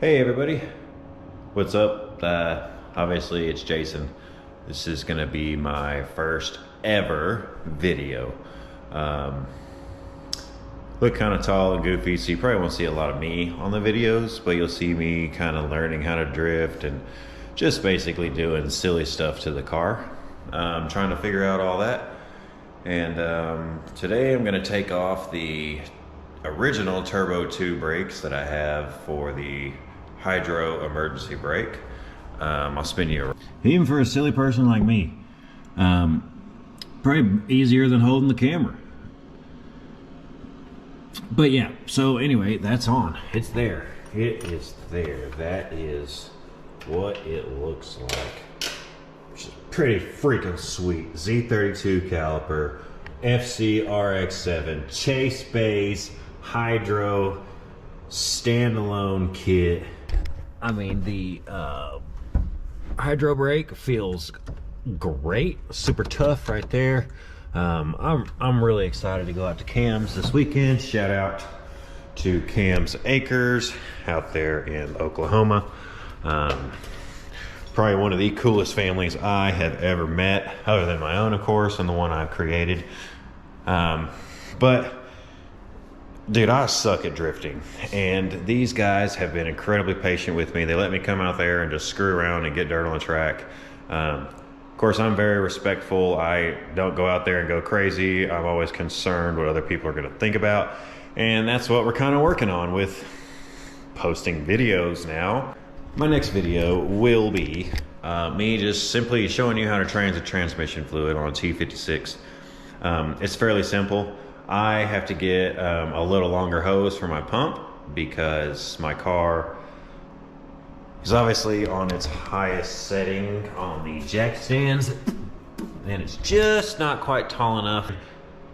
Hey everybody, what's up? Obviously it's Jason. This is gonna be my first ever video. Look kind of tall and goofy, so you probably won't see a lot of me on the videos, but you'll see me kind of learning how to drift and just basically doing silly stuff to the car. Trying to figure out all that. And today I'm gonna take off the original Turbo 2 brakes that I have for the Hydro emergency brake. I'll spin you around. Even for a silly person like me, probably easier than holding the camera. But yeah, so anyway, that's on. It's there. It is there. That is what it looks like. Which is pretty freaking sweet. Z32 caliper, FC RX7, Chase base, Hydro, standalone kit. I mean, the Hydro brake feels great, super tough right there. I'm really excited to go out to Cam's this weekend. Shout out to Cam's Acres out there in Oklahoma. Probably one of the coolest families I have ever met, other than my own, of course, and the one I've created. But dude, I suck at drifting, and these guys have been incredibly patient with me. They let me come out there and just screw around and get dirt on the track. Of course, I'm very respectful. I don't go out there and go crazy. I'm always concerned what other people are going to think about, and that's what we're kind of working on with posting videos now. My next video will be me just simply showing you how to transit transmission fluid on a T56. It's fairly simple. I have to get a little longer hose for my pump because my car is obviously on its highest setting on the jack stands, and it's just not quite tall enough.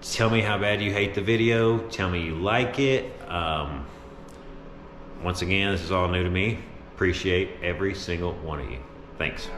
Tell me how bad you hate the video. Tell me you like it. Once again, this is all new to me. Appreciate every single one of you. Thanks.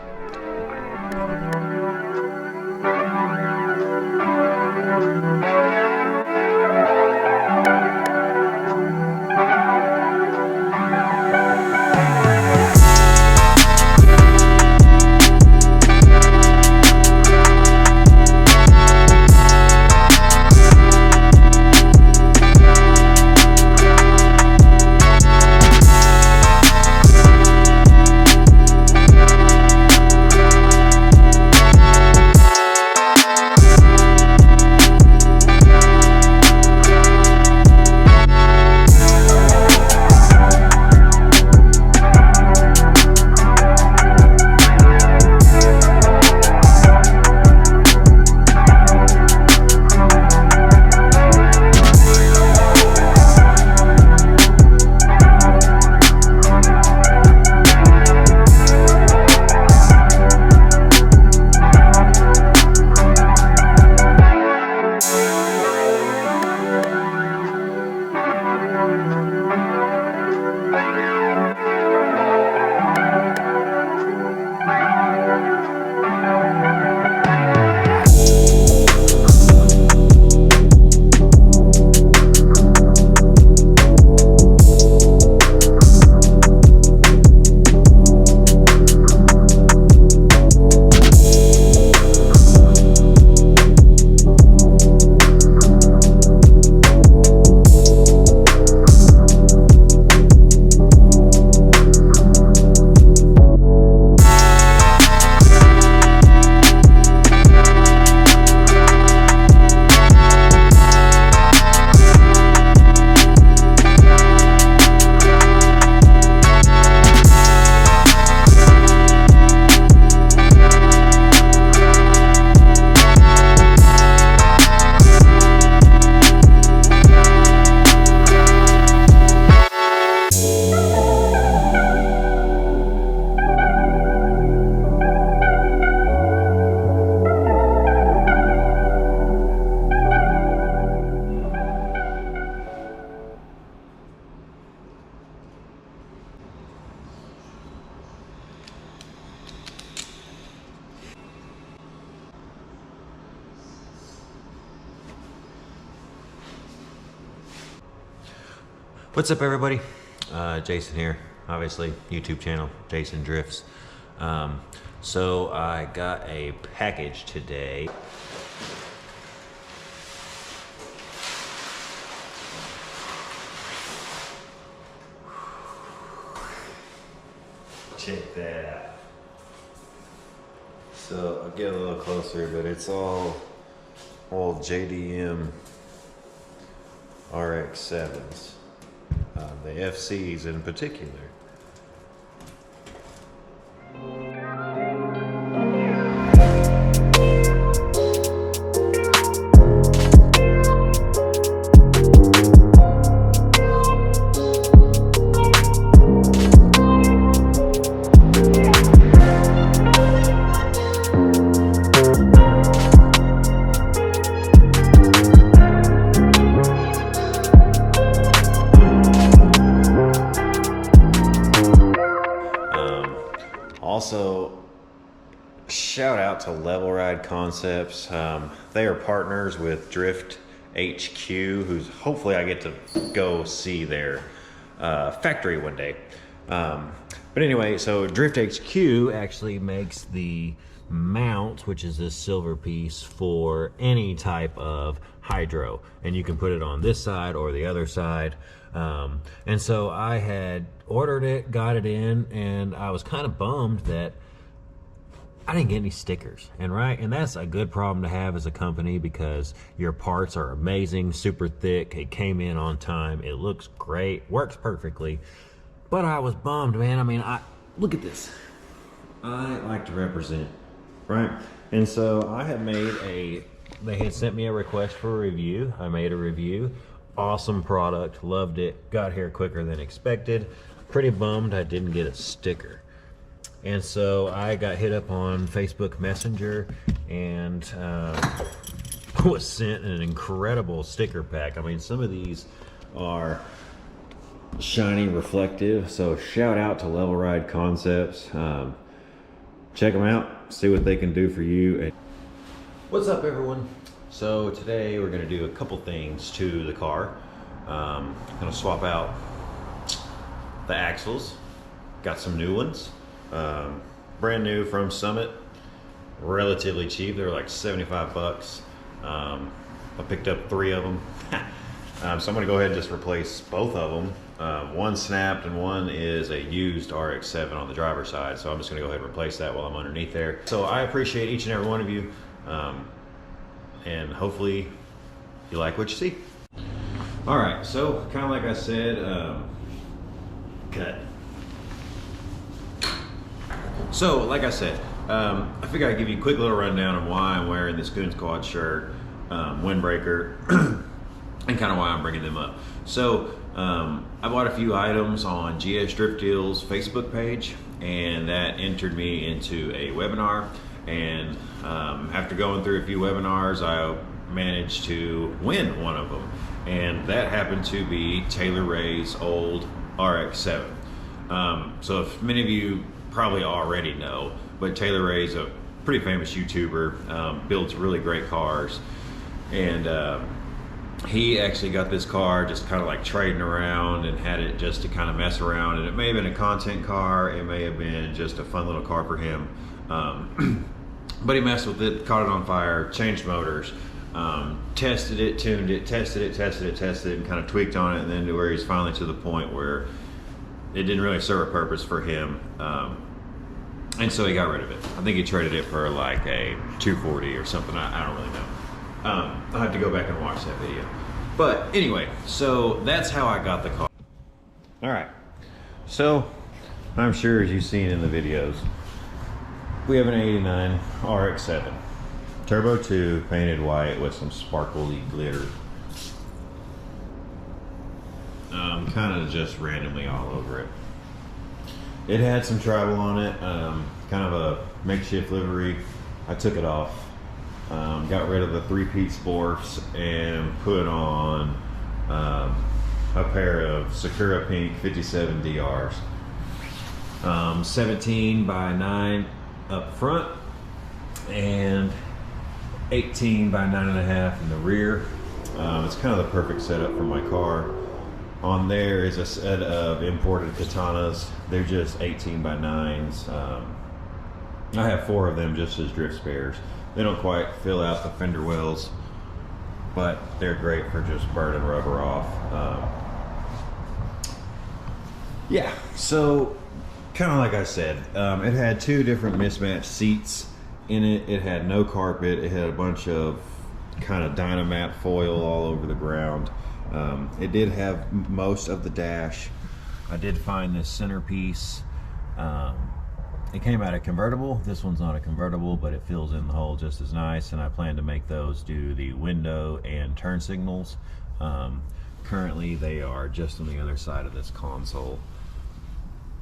What's up, everybody? Jason here. obviously, YouTube channel, Jason Driftz. So I got a package today. Check that out. So I'll get a little closer, but it's all JDM RX-7s, the FCs in particular. Also, shout out to Level Ride Concepts. They are partners with Driftz HQ, who's hopefully I get to go see their factory one day. But anyway, so Driftz HQ actually makes the mount, which is this silver piece, for any type of hydro, and you can put it on this side or the other side. And so I had ordered it, got it in, and I was kind of bummed that I didn't get any stickers. And that's a good problem to have as a company, because your parts are amazing, super thick. It came in on time. It looks great, works perfectly. But I was bummed, man. I mean, look at this. I like to represent, right? And so I had made they had sent me a request for a review. I made a review. Awesome product, loved it, got here quicker than expected. Pretty bummed I didn't get a sticker. And so I got hit up on Facebook Messenger and was sent an incredible sticker pack. I mean, some of these are shiny, reflective, so shout out to Level Ride Concepts. Check them out, see what they can do for you. What's up, everyone? So today we're going to do a couple things to the car. Going to swap out the axles. Got some new ones, brand new from Summit, relatively cheap. They were like 75 bucks. I picked up 3 of them. So I'm going to go ahead and just replace both of them. One snapped and one is a used RX-7 on the driver's side. So I'm just going to go ahead and replace that while I'm underneath there. So I appreciate each and every one of you. And hopefully you like what you see. All right, so kind of like I said, cut. So like I said, I figured I'd give you a quick little rundown of why I'm wearing this Goon Squad shirt, windbreaker, and kind of why I'm bringing them up. So I bought a few items on GS Drift Deals Facebook page, and that entered me into a webinar. And after going through a few webinars, I managed to win one of them. And that happened to be Taylor Ray's old RX-7. So if many of you probably already know, but Taylor Ray's a pretty famous YouTuber, builds really great cars. And he actually got this car just kind of like trading around and had it just to kind of mess around. And it may have been a content car, it may have been just a fun little car for him. But he messed with it, caught it on fire, changed motors, tested it, tuned it, tested it, and kind of tweaked on it, and then to where he's finally to the point where it didn't really serve a purpose for him. And so he got rid of it. I think he traded it for like a 240 or something. I don't really know. I'll have to go back and watch that video. But anyway, so that's how I got the car. All right, so I'm sure as you've seen in the videos, we have an 89 RX-7, Turbo 2, painted white with some sparkly glitter. Kind of just randomly all over it. It had some travel on it, kind of a makeshift livery. I took it off, got rid of the 3-piece sports and put on a pair of Sakura Pink 57 DRs. 17 by 9 up front and 18 by 9.5 in the rear. It's kind of the perfect setup for my car. On there is a set of imported katanas. They're just 18 by 9s. I have 4 of them just as drift spares. They don't quite fill out the fender wells, but they're great for just burning rubber off. Yeah, so kind of like I said, it had 2 different mismatched seats in it. It had no carpet. It had a bunch of kind of Dynamat foil all over the ground. It did have most of the dash. I did find this centerpiece. It came out of convertible. This one's not a convertible, but it fills in the hole just as nice, and I plan to make those do the window and turn signals. Currently they are just on the other side of this console.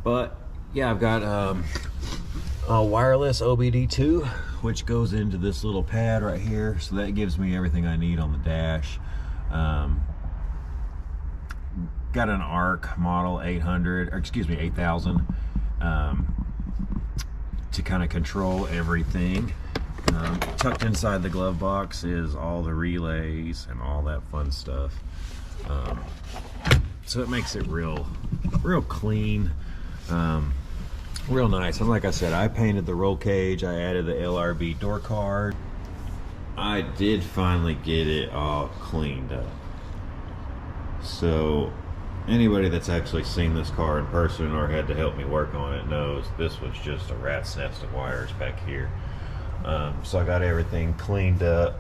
But yeah, I've got a wireless OBD2, which goes into this little pad right here, so that gives me everything I need on the dash. Got an ARC model 800, or excuse me, 8000, to kind of control everything. Tucked inside the glove box is all the relays and all that fun stuff. So it makes it real clean, real nice. And like I said, I painted the roll cage. I added the LRB door card. I did finally get it all cleaned up. So anybody that's actually seen this car in person or had to help me work on it knows this was just a rat's nest of wires back here. So I got everything cleaned up,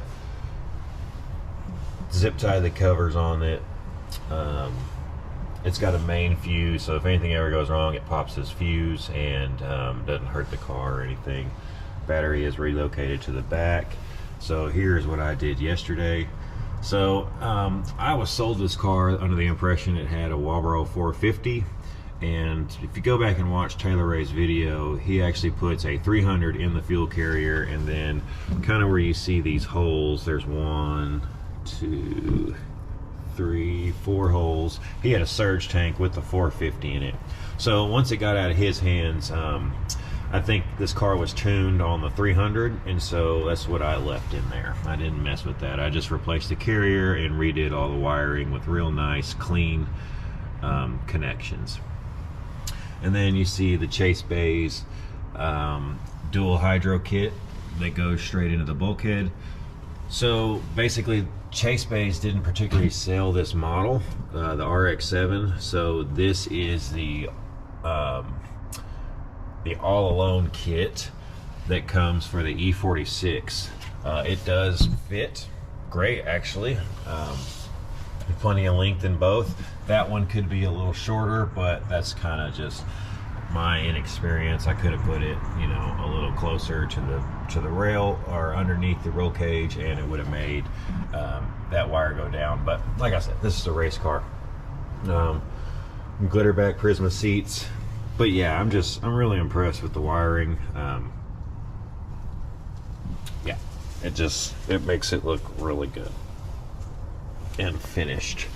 zip tied the covers on it. It's got a main fuse, so if anything ever goes wrong, it pops this fuse and doesn't hurt the car or anything. Battery is relocated to the back. So here's what I did yesterday. So I was sold this car under the impression it had a Walbro 450, and if you go back and watch Taylor Ray's video, he actually puts a 300 in the fuel carrier, and then kind of where you see these holes, there's 1, 2, 3, 4 holes. He had a surge tank with the 450 in it. So once it got out of his hands, I think this car was tuned on the 300, and so that's what I left in there. I didn't mess with that. I just replaced the carrier and redid all the wiring with real nice, clean connections. And then you see the chase bays, dual hydro kit that goes straight into the bulkhead. So basically, Chase Bays didn't particularly sell this model, the RX-7. So this is the all-alone kit that comes for the E46. It does fit great, actually. Plenty of length in both. That one could be a little shorter, but that's kind of just my inexperience. I could have put it, you know, a little closer to the rail or underneath the roll cage, and it would have made that wire go down. But like I said, this is a race car. Glitter back Prisma seats. But yeah, I'm really impressed with the wiring. Yeah, it makes it look really good and finished.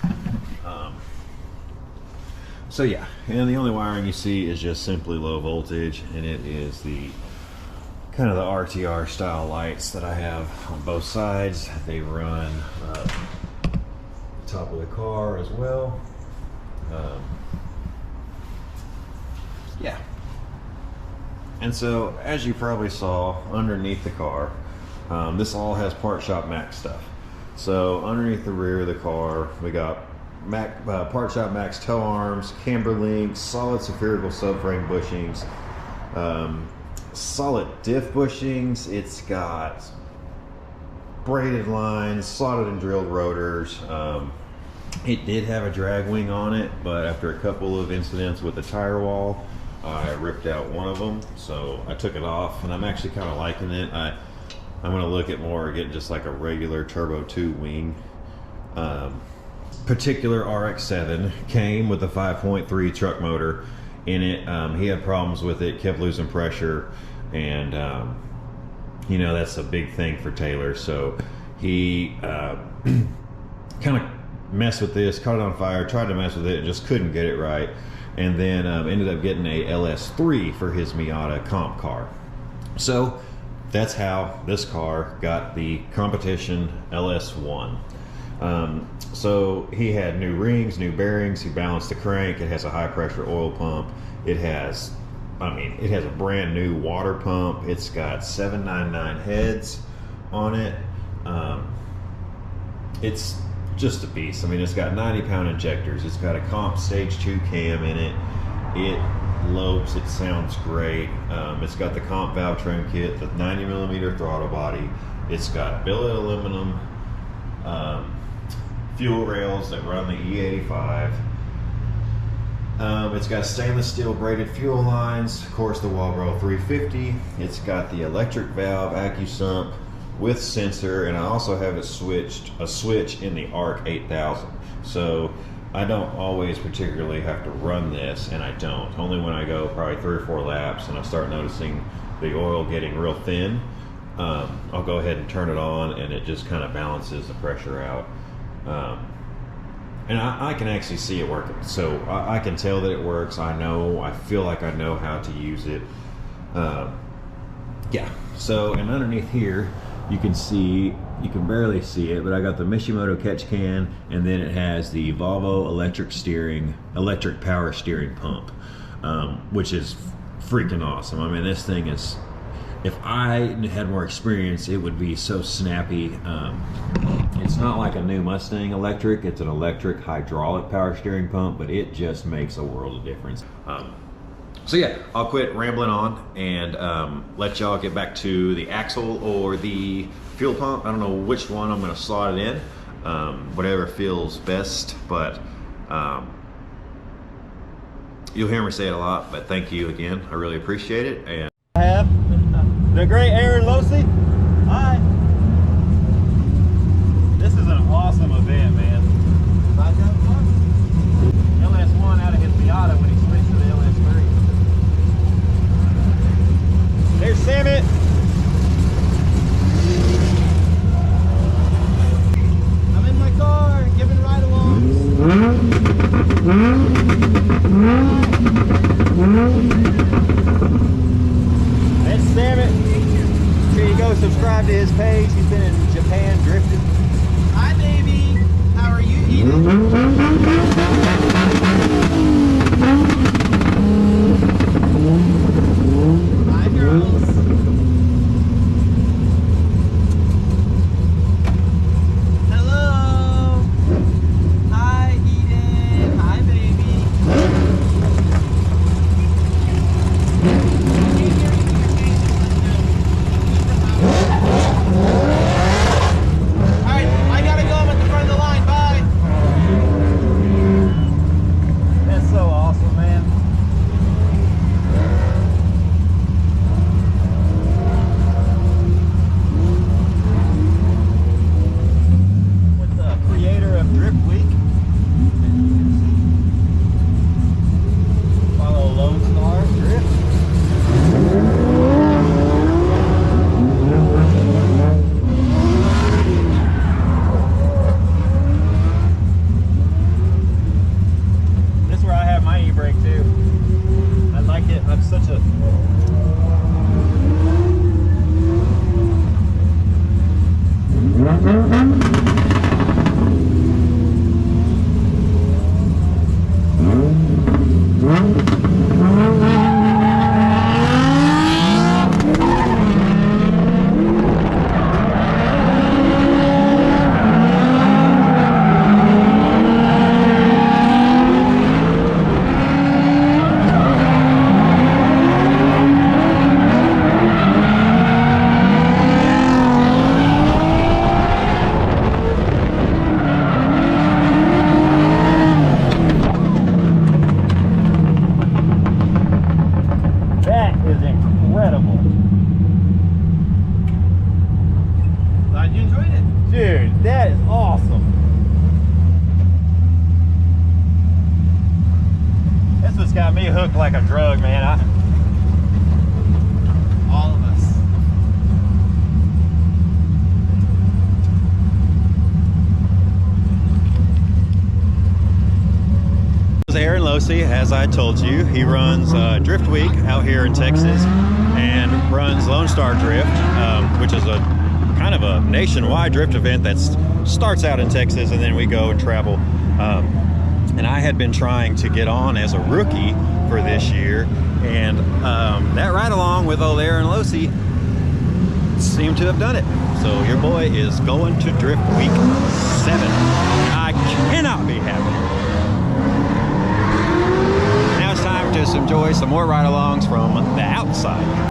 So yeah, and the only wiring you see is just simply low voltage, and it is the kind of the RTR style lights that I have on both sides. They run the top of the car as well. Yeah. And so, as you probably saw underneath the car, this all has Part Shop Max stuff. So underneath the rear of the car, we got Part Shop Max tow arms, camber links, solid spherical subframe bushings, solid diff bushings. It's got braided lines, slotted and drilled rotors. It did have a drag wing on it, but after a couple of incidents with the tire wall, I ripped out one of them, so I took it off, and I'm actually kind of liking it. I'm going to look at more getting just like a regular Turbo 2 wing. Particular RX-7 came with a 5.3 truck motor in it. He had problems with it, kept losing pressure, and you know, that's a big thing for Taylor. So he kind of messed with this, caught it on fire, tried to mess with it, and just couldn't get it right. And then ended up getting a LS3 for his Miata comp car. So that's how this car got the competition LS1. So he had new rings, new bearings. He balanced the crank. It has a high pressure oil pump. It has, it has a brand new water pump. It's got 799 heads on it. It's just a beast. It's got 90-pound injectors. It's got a comp stage 2 cam in it. It lopes. It sounds great. It's got the comp valve trim kit, the 90mm throttle body. It's got billet aluminum fuel rails that run the E85. It's got stainless steel braided fuel lines. Of course, the Walbro 350. It's got the electric valve AccuSump with sensor, and I also have a switch in the ARC 8000. So I don't always particularly have to run this, and I don't. Only when I go probably 3 or 4 laps and I start noticing the oil getting real thin, I'll go ahead and turn it on, and it just kind of balances the pressure out. And I can actually see it working. So I can tell that it works. I feel like I know how to use it. Yeah. So, and underneath here, you can barely see it, but I got the Mishimoto catch can, and then it has the Volvo electric power steering pump, which is freaking awesome. This thing is, if I had more experience, it would be so snappy. It's not like a new Mustang electric. It's an electric hydraulic power steering pump, but it just makes a world of difference. So yeah, I'll quit rambling on and let y'all get back to the axle or the fuel pump. I don't know which one I'm gonna slot it in, whatever feels best, but you'll hear me say it a lot, but thank you again. I really appreciate it. And I have the great Aaron Losey. Hi. This is an awesome event, man. LS1 out of his Miata when he switched to the LS3. There's Samit. I'm in my car giving ride-alongs. That's Samit. Here you go, subscribe to his page. He's been in Japan drifting. Hi, baby. How are you eating? Hi, girls. Hello. Hi, Eden. Hi, baby. Alright, I gotta go. I'm at the front of the line. Bye. That's so awesome, man. With the creator of Drift Week. Follow Lone Star Drift. This is where I have my e-brake too. I like it. I'm such a that is incredible. Glad you enjoyed it. Dude, that is awesome. That's what's got me hooked like a drug, man. All of us. This is Aaron Losey, as I told you. He runs Drift Week out here in Texas and runs Lone Star Drift, which is a kind of a nationwide drift event that's starts out in Texas, and then we go and travel. And I had been trying to get on as a rookie for this year, and that ride along with old Aaron Losey seemed to have done it. So your boy is going to Drift Week 7. I cannot be happier. Now it's time to just enjoy some more ride-alongs from the outside.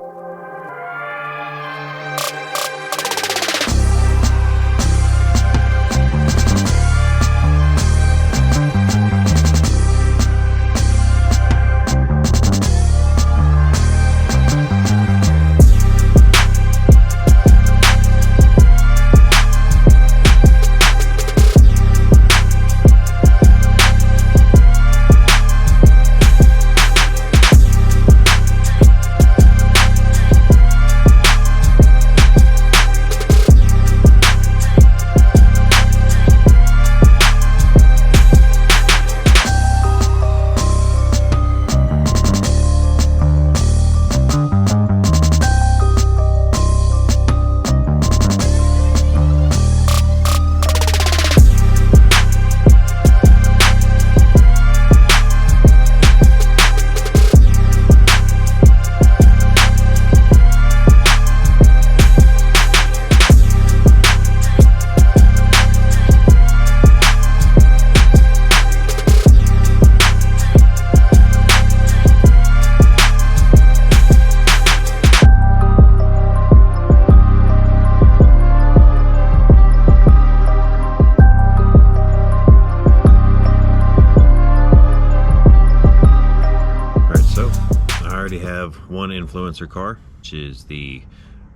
One influencer car, which is the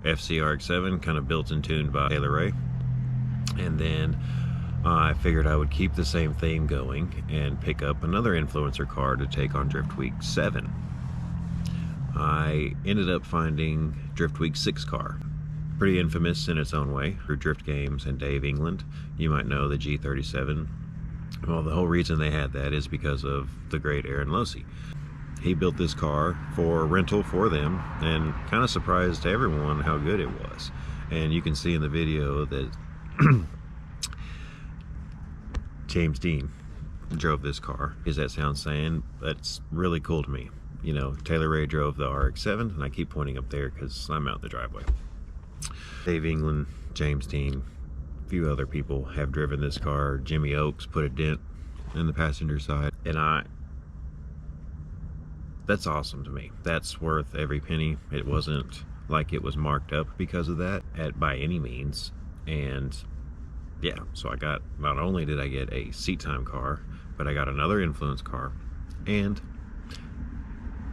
FCRX7, kind of built and tuned by Taylor Ray. And then I figured I would keep the same theme going and pick up another influencer car to take on Drift Week 7. I ended up finding Drift Week 6 car. Pretty infamous in its own way through Drift Games and Dave England. You might know the G37. Well, the whole reason they had that is because of the great Aaron Losey. He built this car for rental for them and kind of surprised everyone how good it was. And you can see in the video that James Dean drove this car. Is that sound saying? That's really cool to me. You know, Taylor Ray drove the RX-7, and I keep pointing up there because I'm out in the driveway. Dave England, James Dean, a few other people have driven this car. Jimmy Oakes put a dent in the passenger side, and that's awesome to me. That's worth every penny. It wasn't like it was marked up because of that by any means. And yeah, so I got, not only did I get a seat time car, but I got another influence car, and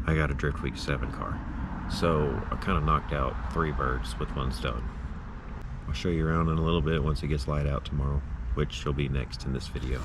I got a Drift Week 7 car. So I kind of knocked out 3 birds with 1 stone. I'll show you around in a little bit once it gets light out tomorrow, which will be next in this video.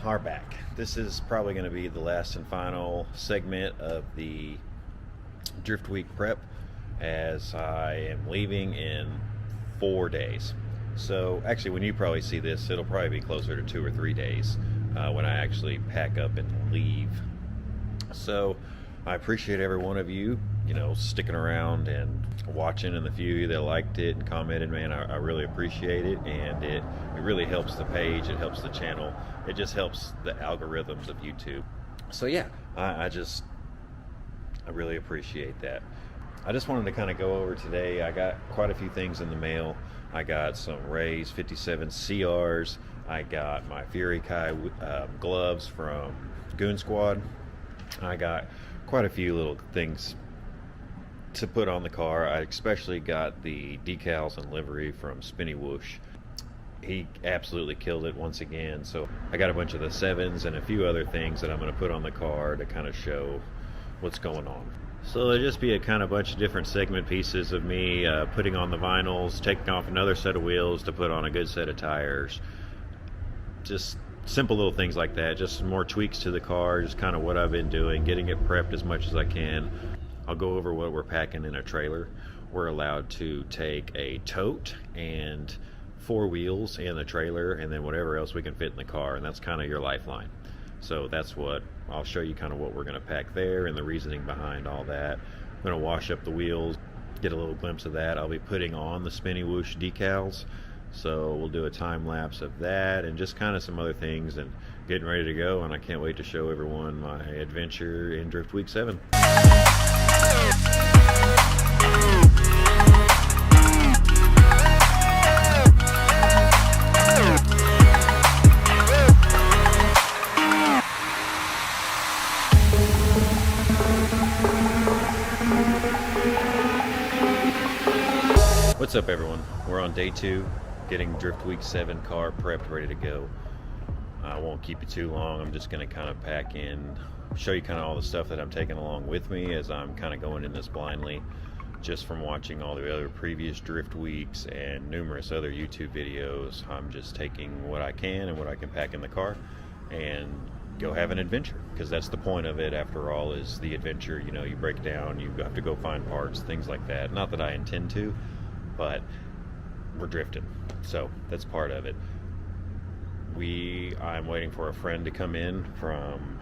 Are back. This is probably going to be the last and final segment of the Drift Week prep, as I am leaving in 4 days. So actually, when you probably see this, it'll probably be closer to 2 or 3 days when I actually pack up and leave. So I appreciate every one of you, sticking around and watching, and the few of you that liked it and commented, man, I really appreciate it. And it really helps the page, it helps the channel, it just helps the algorithms of YouTube. So yeah, I really appreciate that. I just wanted to kind of go over today. I got quite a few things in the mail. I got some Ray's 57 CRs. I got my Fury Kai gloves from Goon Squad. I got quite a few little things to put on the car. I especially got the decals and livery from Spinny Whoosh. He absolutely killed it once again. So I got a bunch of the 7s and a few other things that I'm going to put on the car to kind of show what's going on. So there'll just be a kind of bunch of different segment pieces of me putting on the vinyls, taking off another set of wheels to put on a good set of tires. Just simple little things like that, just some more tweaks to the car, just kind of what I've been doing, getting it prepped as much as I can. I'll go over what we're packing in a trailer. We're allowed to take a tote and 4 wheels in the trailer, and then whatever else we can fit in the car, and that's kind of your lifeline. So that's what I'll show you, kind of what we're going to pack there and the reasoning behind all that. I'm going to wash up the wheels, get a little glimpse of that. I'll be putting on the Spinny Whoosh decals, so we'll do a time lapse of that and just kind of some other things, and getting ready to go. And I can't wait to show everyone my adventure in Drift Week 7. What's up, everyone? We're on day 2, getting Drift Week 7 car prepped, ready to go. I won't keep you too long. I'm just going to kind of pack in, show you kind of all the stuff that I'm taking along with me as I'm kind of going in this blindly, just from watching all the other previous Drift Weeks and numerous other YouTube videos. I'm just taking what I can and what I can pack in the car and go have an adventure, because that's the point of it after all, is the adventure. You know, you break down, you have to go find parts, things like that. Not that I intend to, but we're drifting, so that's part of it. I'm waiting for a friend to come in from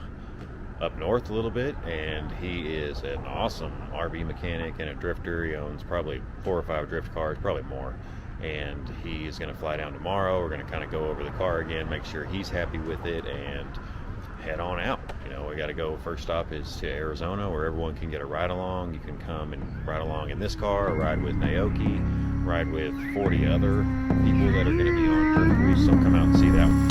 up north a little bit, and he is an awesome RV mechanic and a drifter. He owns probably 4 or 5 drift cars, probably more, and he is going to fly down tomorrow. We're going to kind of go over the car again, make sure he's happy with it, and head on out. You know, we got to go. First stop is to Arizona, where everyone can get a ride along. You can come and ride along in this car, or ride with Naoki, ride with 40 other people that are going to be on Drift Week, so come out and see that one.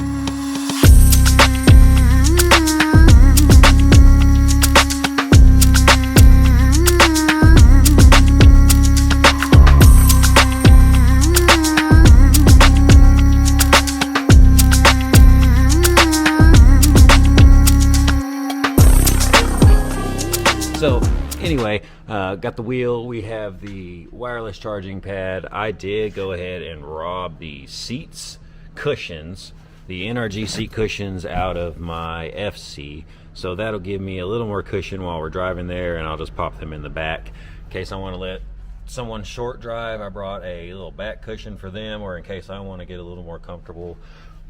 So anyway, got the wheel. We have the wireless charging pad. I did go ahead and rob the seats cushions, the NRG seat cushions, out of my FC. So that'll give me a little more cushion while we're driving there, and I'll just pop them in the back. In case I want to let someone short drive, I brought a little back cushion for them, or in case I want to get a little more comfortable.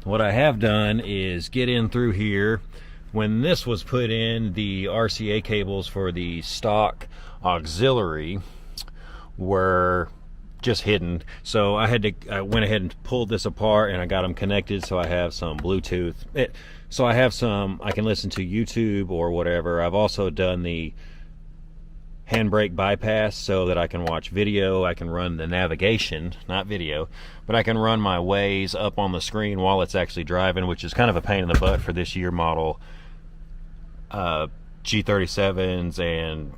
What I have done is get in through here. When this was put in, the RCA cables for the stock auxiliary were just hidden, so I went ahead and pulled this apart, and I got them connected, so I have some Bluetooth. So I have some, I can listen to YouTube or whatever. I've also done the handbrake bypass so that I can watch video. I can run the navigation, not video, but I can run my Waze up on the screen while it's actually driving, which is kind of a pain in the butt for this year model G37s and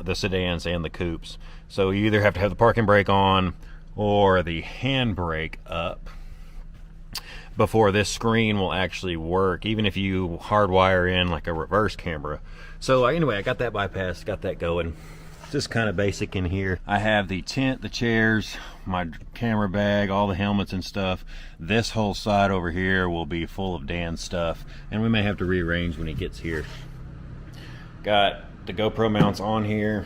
the sedans and the coupes. So you either have to have the parking brake on or the handbrake up before this screen will actually work, even if you hardwire in like a reverse camera. So anyway, I got that bypass, got that going. Just kind of basic in here. I have the tent, the chairs, my camera bag, all the helmets and stuff. This whole side over here will be full of Dan's stuff, and we may have to rearrange when he gets here. Got the GoPro mounts on here.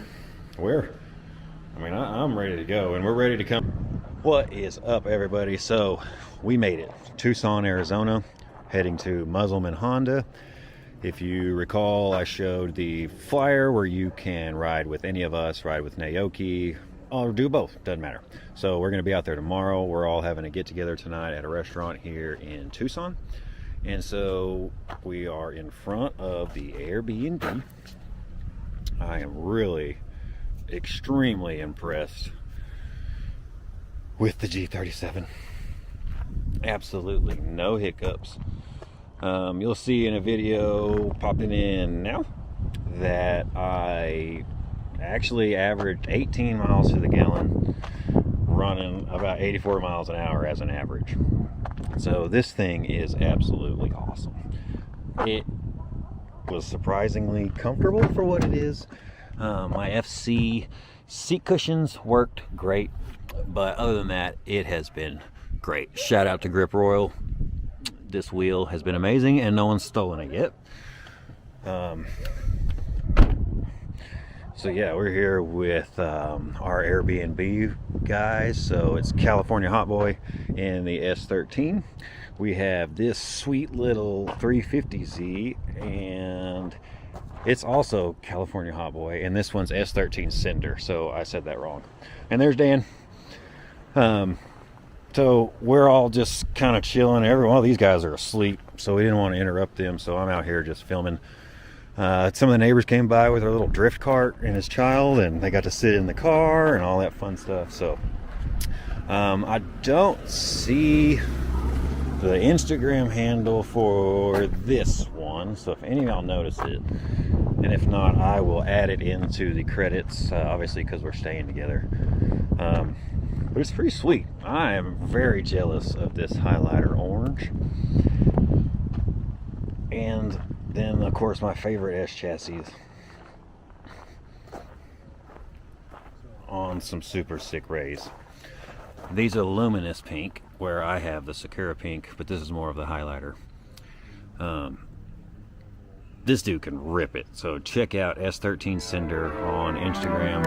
I'm ready to go, and we're ready to come. What is up, everybody? So we made it. Tucson, Arizona, heading to Musselman Honda. If you recall, I showed the flyer where you can ride with any of us, ride with Naoki, or do both, doesn't matter. So we're going to be out there tomorrow. We're all having a get together tonight at a restaurant here in Tucson, And so we are in front of the Airbnb. I am really extremely impressed with the G37. Absolutely no hiccups. You'll see in a video popping in now that I actually averaged 18 miles to the gallon, running about 84 miles an hour as an average. So this thing is absolutely awesome. It was surprisingly comfortable for what it is. My FC seat cushions worked great, but other than that, it has been great. Shout out to Grip Royal. This wheel has been amazing and no one's stolen it yet. So yeah, we're here with our Airbnb guys. So it's California Hot Boy in the S13. We have this sweet little 350Z, and it's also California Hot Boy, and this one's S13 Cinder. So I said that wrong. And there's Dan. So we're all just kind of chilling. Every one of these guys are asleep, so we didn't want to interrupt them. So I'm out here just filming. Some of the neighbors came by with their little drift cart and his child, and they got to sit in the car and all that fun stuff. So I don't see the Instagram handle for this one, so if any of y'all notice it, and if not, I will add it into the credits, obviously because we're staying together. But it's pretty sweet. I am very jealous of this highlighter orange. And then, of course, my favorite S chassis on some super sick rays. These are luminous pink, where I have the Sakura pink, but this is more of the highlighter. This dude can rip it. So check out S13 Cinder on Instagram.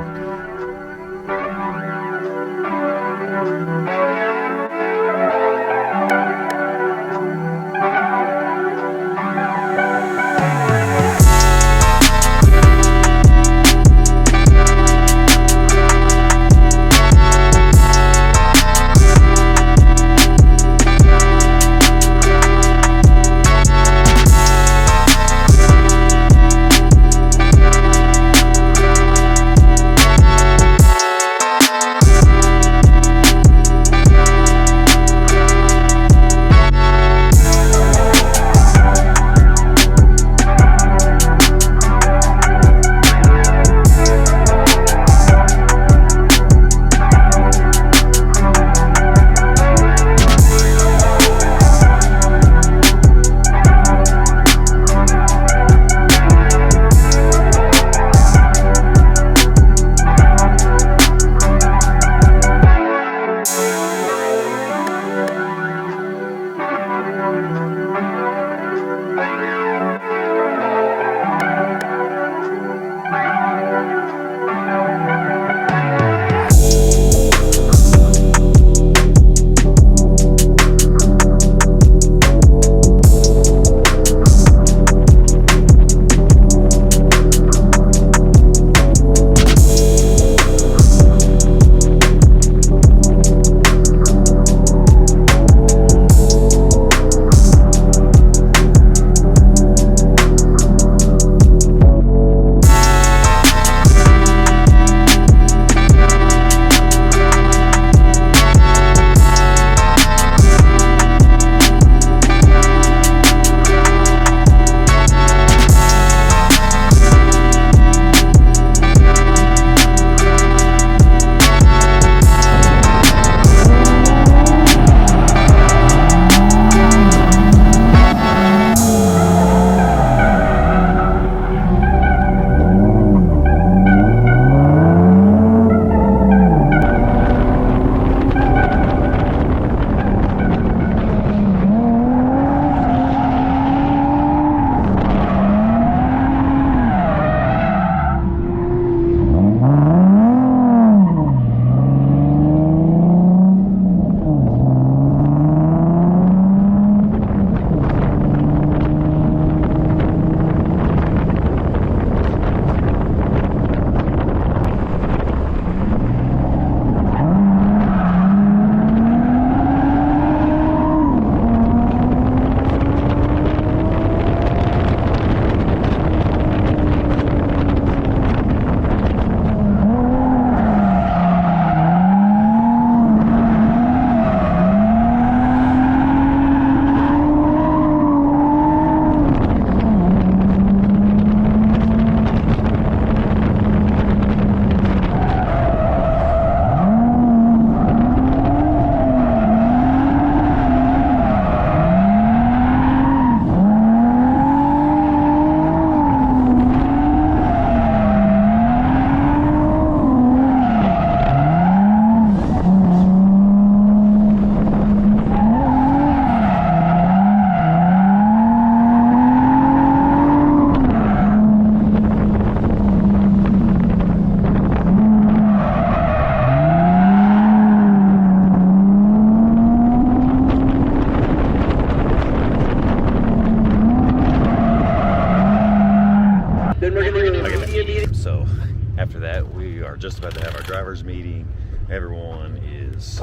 just about to have our driver's meeting. Everyone is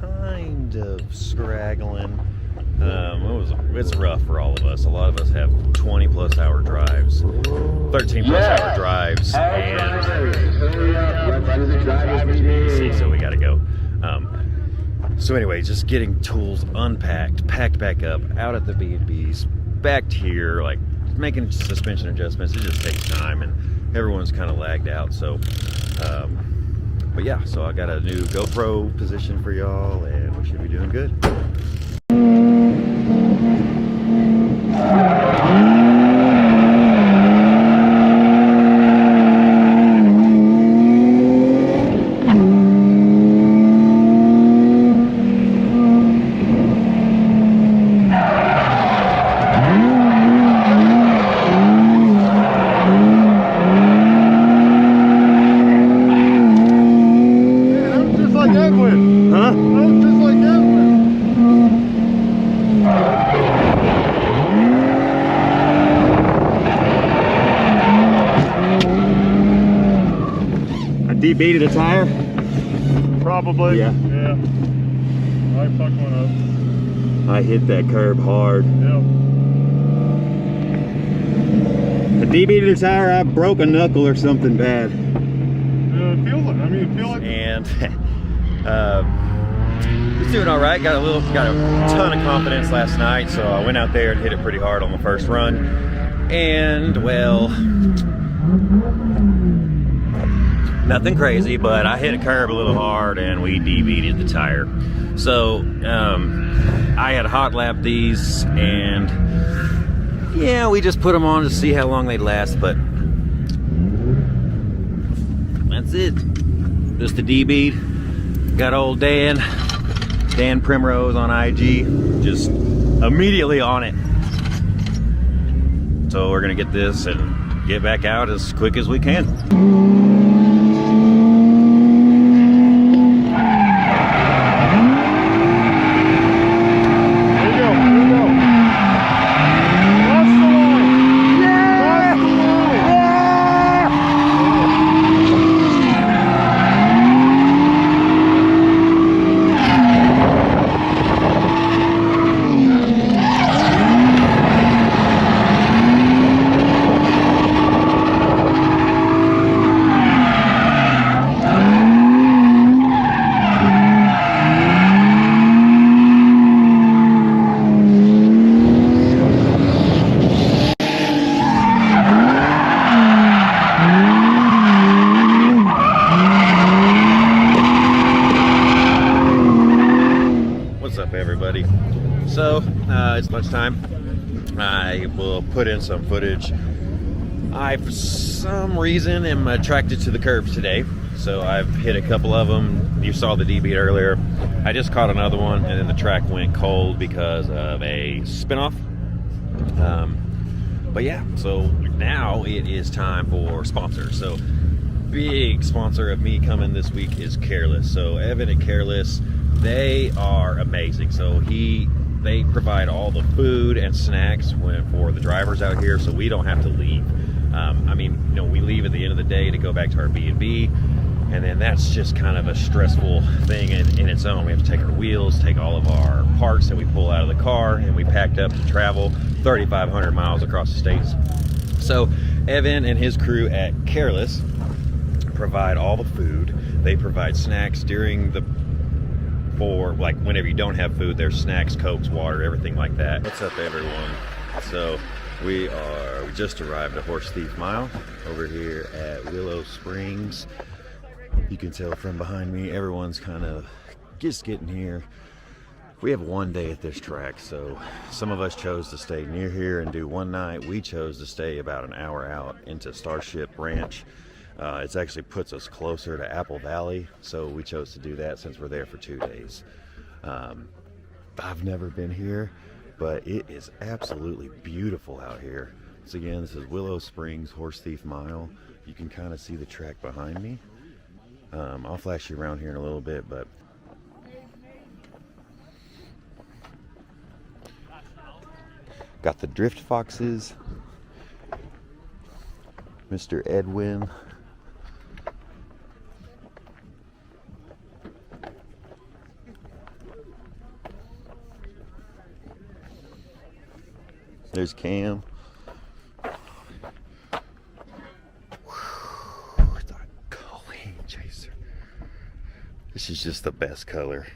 kind of straggling. It's rough for all of us. A lot of us have 20 plus hour drives, 13 plus hour drives, and see, so we gotta go. So anyway, just getting tools unpacked, packed back up, out at the B&Bs, back here, like making suspension adjustments. It just takes time, and everyone's kind of lagged out. So, but yeah, so I got a new GoPro position for y'all, and we should be doing good. Beat a tire? Probably. Yeah. Yeah. I fucked one up. I hit that curb hard. Yep. A D-beat a tire, I broke a knuckle or something bad. It feels like, I mean, it feels like. And it's doing all right. Got a ton of confidence last night, so I went out there and hit it pretty hard on the first run. And well, nothing crazy, but I hit a curb a little hard and we DB'd the tire. So I had hot lap these, and yeah, we just put them on to see how long they'd last, but that's it. Just a DB'd. Got old Dan Primrose on IG, just immediately on it. So we're gonna get this and get back out as quick as we can. Everybody, so it's lunchtime. I will put in some footage. I, for some reason, am attracted to the curbs today, so I've hit a couple of them. You saw the D-beat earlier. I just caught another one, and then the track went cold because of a spinoff. But yeah, so now it is time for sponsors. So big sponsor of me coming this week is Careless. So Evan at Careless, they are amazing. So they provide all the food and snacks for the drivers out here, so we don't have to leave. I mean, you know, we leave at the end of the day to go back to our B&B, and then that's just kind of a stressful thing in its own. We have to take our wheels, take all of our parts that we pull out of the car, and we packed up to travel 3,500 miles across the states. So Evan and his crew at Careless provide all the food. They provide snacks for like whenever you don't have food. There's snacks, Cokes, water, everything like that. What's up, everyone? So we just arrived at Horse Thief Mile over here at Willow Springs. You can tell from behind me, everyone's kind of just getting here. We have one day at this track, so some of us chose to stay near here and do one night. We chose to stay about an hour out into Starship Ranch. It actually puts us closer to Apple Valley, so we chose to do that since we're there for 2 days. I've never been here, but it is absolutely beautiful out here. So again, this is Willow Springs Horse Thief Mile. You can kind of see the track behind me. I'll flash you around here in a little bit, but got the Drift Foxes, Mr. Edwin, There's Cam. The Colleen Chaser. This is just the best color.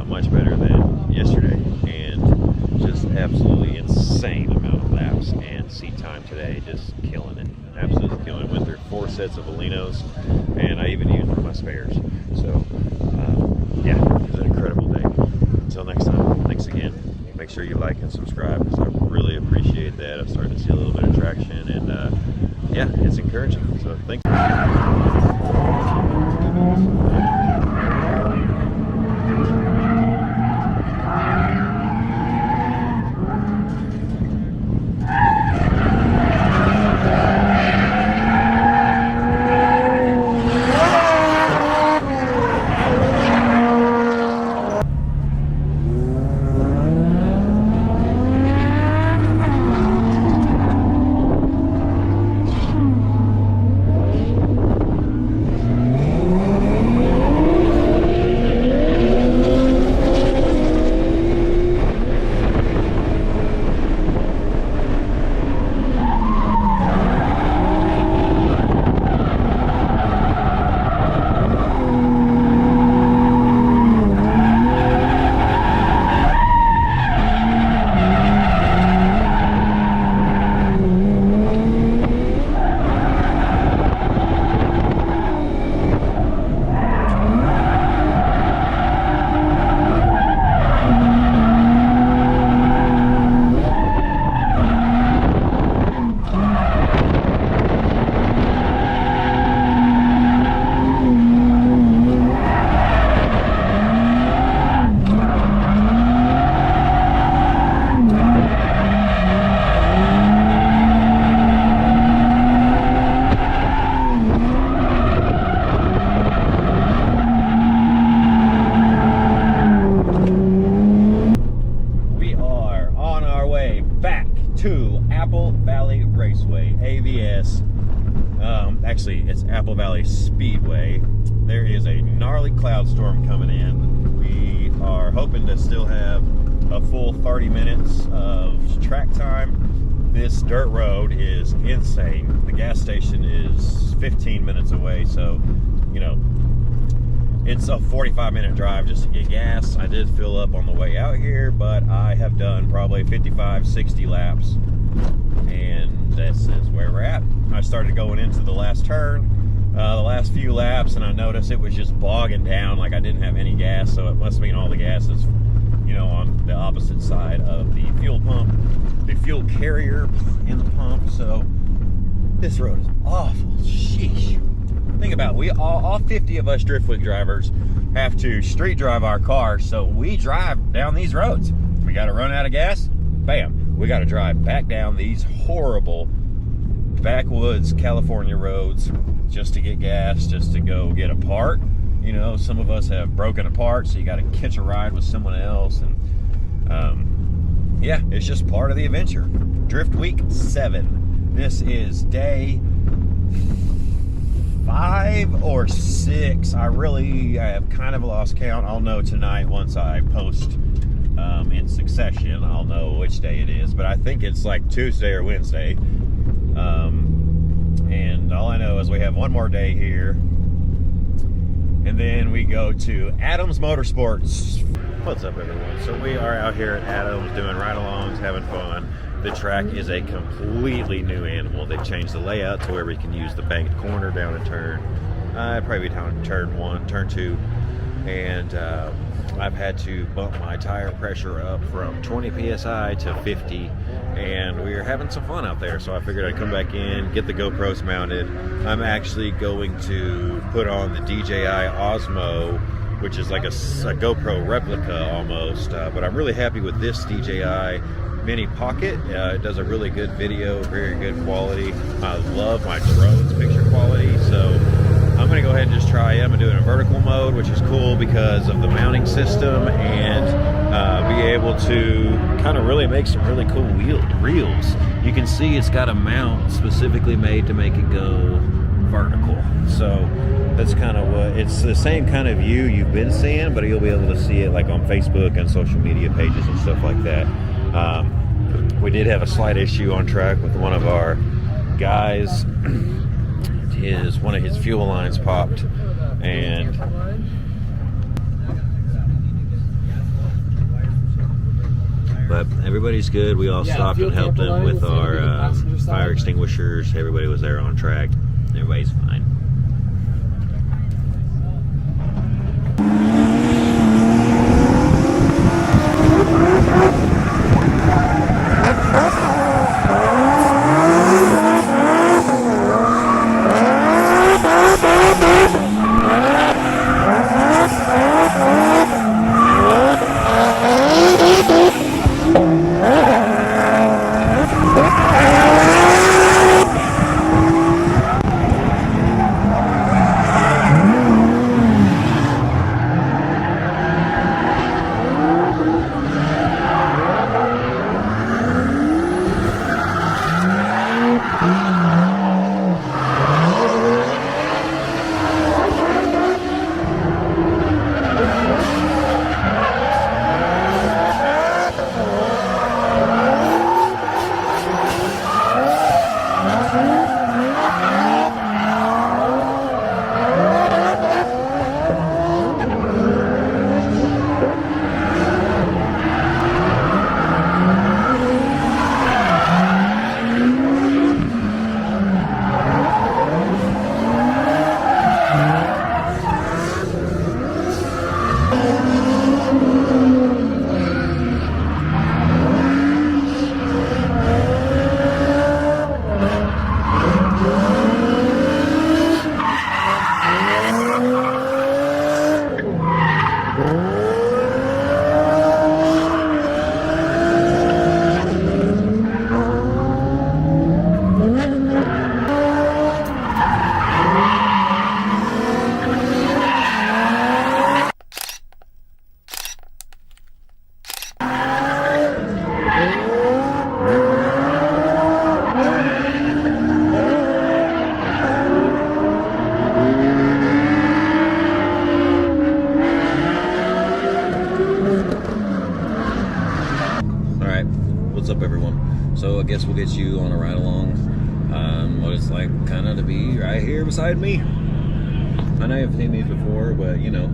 Much better than yesterday, and just absolutely insane amount of laps and seat time today. Just killing it, absolutely killing it. Went through 4 sets of Valinos, and I even used my spares. So yeah, it was an incredible day. Until next time, thanks again. Make sure you like and subscribe, because I really appreciate that. I'm starting to see a little bit of traction, and yeah, it's encouraging. So thank you. obviously it's Apple Valley Speedway. There is a gnarly cloud storm coming in. We are hoping to still have a full 30 minutes of track time. This dirt road is insane. The gas station is 15 minutes away, so you know it's a 45-minute drive just to get gas. I did fill up on the way out here, but I have done probably 55-60 laps, and this is where we're at. I started going into the last turn, the last few laps, and I noticed it was just bogging down, like I didn't have any gas, so it must mean all the gas is, you know, on the opposite side of the fuel pump, the fuel carrier in the pump. So this road is awful. Sheesh. Think about it. We all 50 of us Driftwood drivers have to street drive our cars, so we drive down these roads. We got to run out of gas, bam, we got to drive back down these horrible backwoods California roads just to get gas, just to go get a part. You know, some of us have broken apart, so you got to catch a ride with someone else, and yeah, it's just part of the adventure. Drift Week 7. This is day 5 or 6. I have kind of lost count. I'll know tonight once I post in succession. I'll know which day it is, but I think it's like Tuesday or Wednesday. And all I know is we have one more day here, and then we go to Adams Motorsports. What's up, everyone? So we are out here at Adams doing ride-alongs, having fun. The track is a completely new animal. They've changed the layout to where we can use the banked corner down a turn. Probably down turn 1, turn 2, and I've had to bump my tire pressure up from 20 psi to 50, and we are having some fun out there. So I figured I'd come back in, get the GoPros mounted. I'm actually going to put on the DJI Osmo, which is like a GoPro replica almost, but I'm really happy with this DJI Mini Pocket. It does a really good video, very good quality. I love my drone's picture quality, so I'm going to go ahead and just try it. I'm going to do it in vertical mode, which is cool because of the mounting system, and be able to kind of really make some really cool reels. You can see it's got a mount specifically made to make it go vertical. So that's kind of what, it's the same kind of view you've been seeing, but you'll be able to see it like on Facebook and social media pages and stuff like that. We did have a slight issue on track with one of our guys. One of his fuel lines popped, and but everybody's good. We all stopped and helped him with our fire extinguishers. Everybody was there on track. Everybody's fine. guess we'll get you on a ride along. What it's like kind of to be right here beside me. I know you've seen these before, but you know,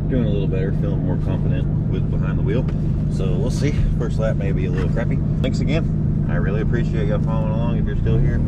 doing a little better, feeling more confident with behind the wheel. So we'll see. First lap may be a little crappy. Thanks again. I really appreciate y'all following along if you're still here.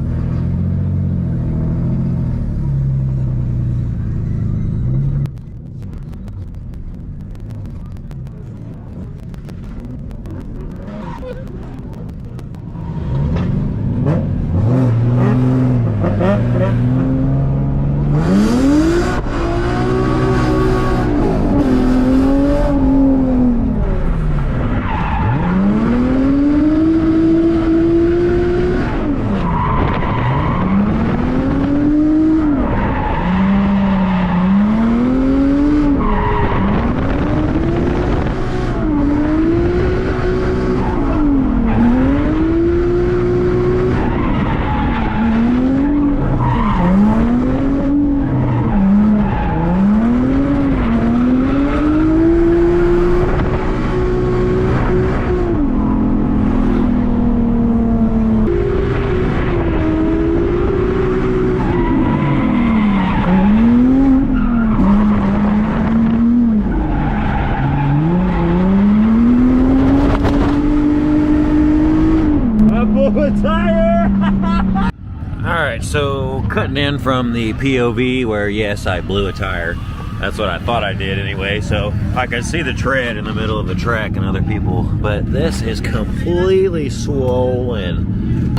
Alright, so cutting in from the POV where, yes, I blew a tire. That's what I thought I did anyway. So I could see the tread in the middle of the track and other people, but this is completely swollen.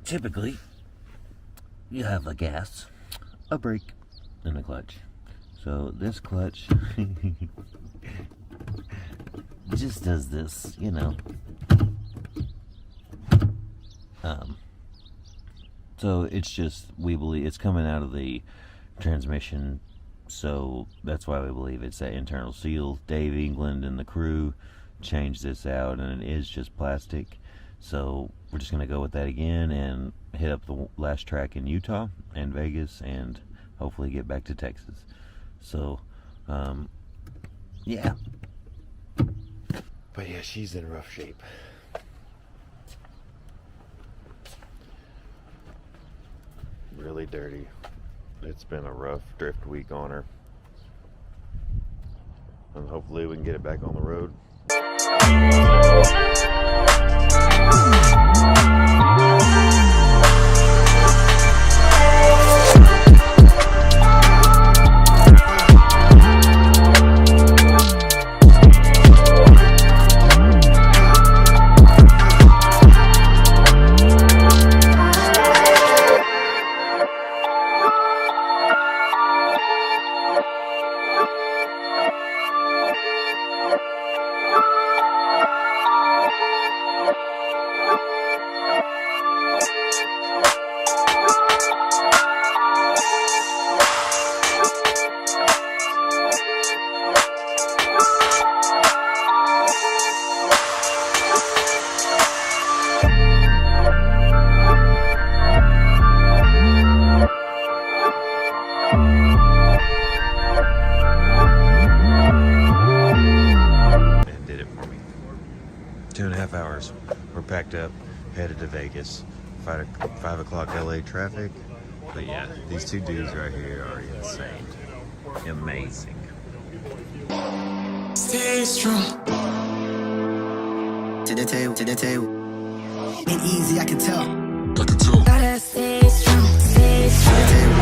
Typically, you have a gas, a brake, and a clutch. So this clutch just does this, you know. So it's just, we believe it's coming out of the transmission, so that's why we believe it's that internal seal. Dave England and the crew changed this out, and it is just plastic. So we're just gonna go with that again and hit up the last track in Utah and Vegas and hopefully get back to Texas. So yeah, but yeah, she's in rough shape. Really dirty. It's been a rough drift week on her, and hopefully we can get it back on the road. We're packed up, headed to Vegas. 5 o'clock LA traffic. But yeah, these two dudes right here are insane. Amazing. Stay strong. To the table, to the table. Ain't easy, I can tell. I can tell. Gotta stay strong, stay strong. To the table.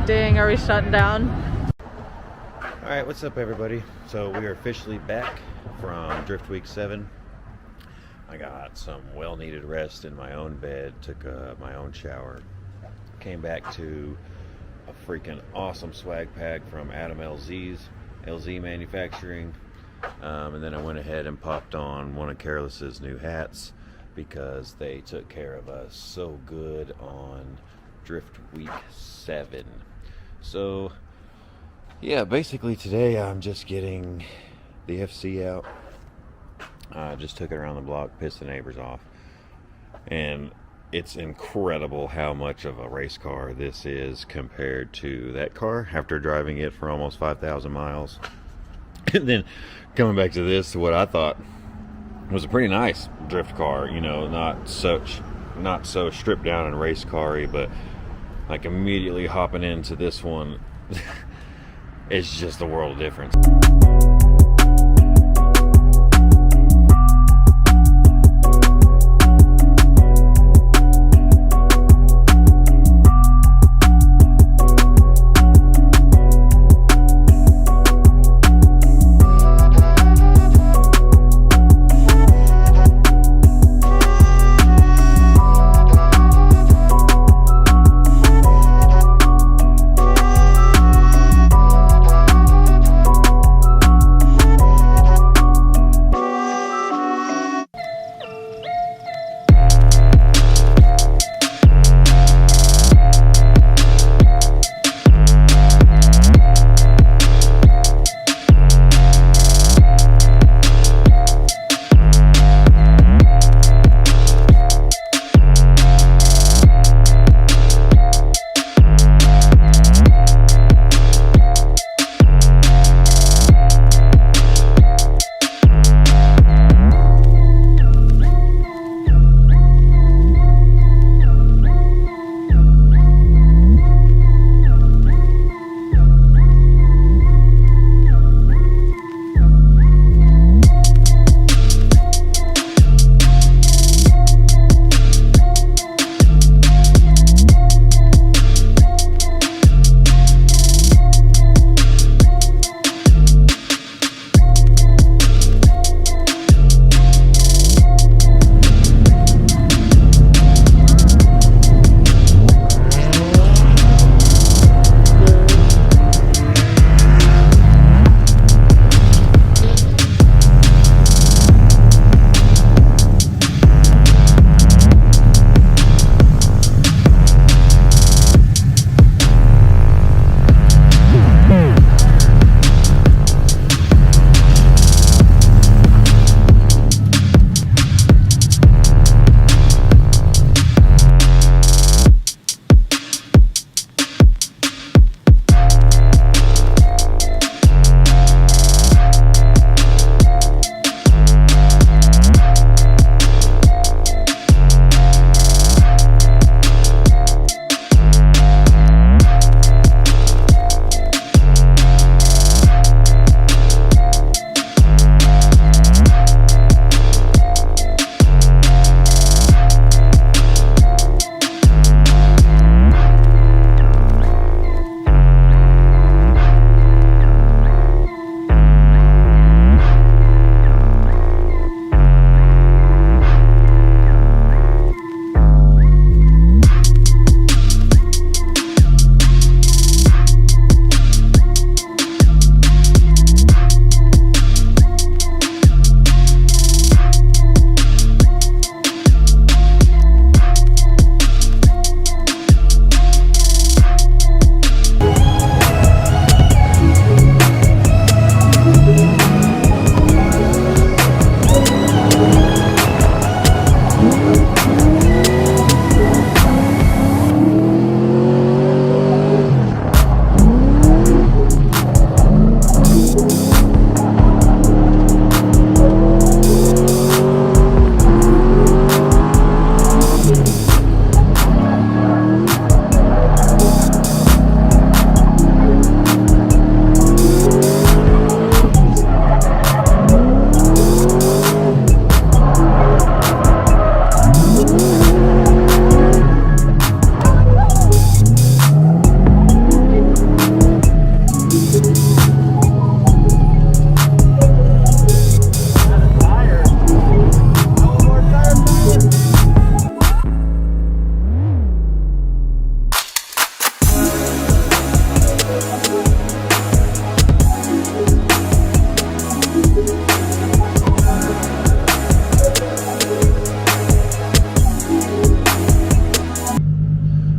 Dang, are we shutting down? All right, what's up, everybody? So we are officially back from Drift Week 7. I got some well-needed rest in my own bed, took my own shower, came back to a freaking awesome swag pack from Adam LZ Manufacturing, and then I went ahead and popped on one of Careless's new hats because they took care of us so good on Drift Week 7. So yeah, basically today I'm just getting the FC out. I just took it around the block, pissed the neighbors off, and it's incredible how much of a race car this is compared to that car after driving it for almost 5,000 miles. And then coming back to this, what I thought was a pretty nice drift car, you know, not so stripped down and race car-y, but like immediately hopping into this one, it's just a world of difference.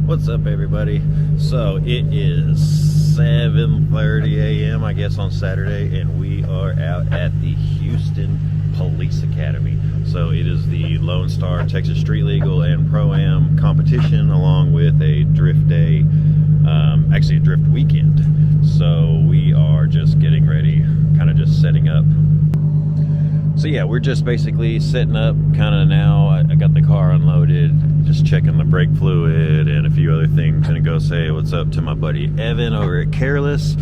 What's up, everybody? So it is 7:30 a.m. I guess on Saturday, and we are out at the Houston Police Academy. So it is the Lone Star Texas Street Legal and Pro-Am competition, along with a drift day, actually a drift weekend. So we are just getting ready, kind of just setting up. So yeah, we're just basically setting up kind of now. I got the car unloaded, just checking the brake fluid and a few other things. Gonna go say what's up to my buddy Evan over at Careless.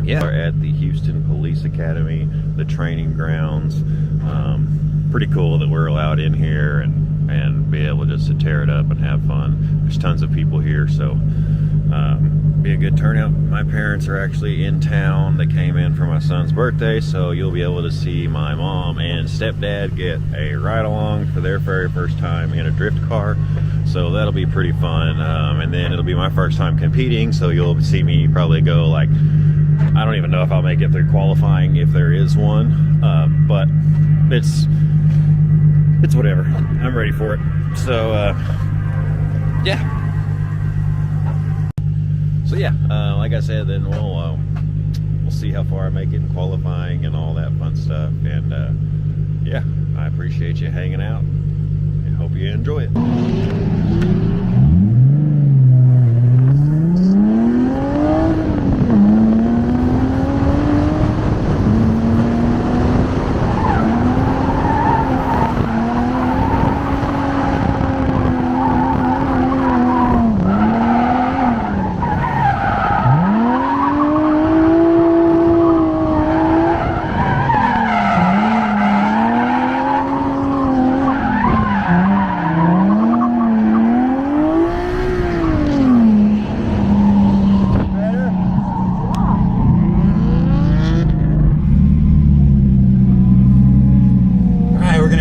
Yeah, we're at the Houston Police Academy, the training grounds. Pretty cool that we're allowed in here and be able just to tear it up and have fun. There's tons of people here, so be a good turnout. My parents are actually in town. They came in for my son's birthday, so you'll be able to see my mom and stepdad get a ride along for their very first time in a drift car. So that'll be pretty fun. And then it'll be my first time competing, so you'll see me probably go like, I don't even know if I'll make it through qualifying if there is one, but it's whatever. I'm ready for it. So yeah. So yeah, like I said, then we'll see how far I make it in qualifying and all that fun stuff. And yeah, I appreciate you hanging out and hope you enjoy it.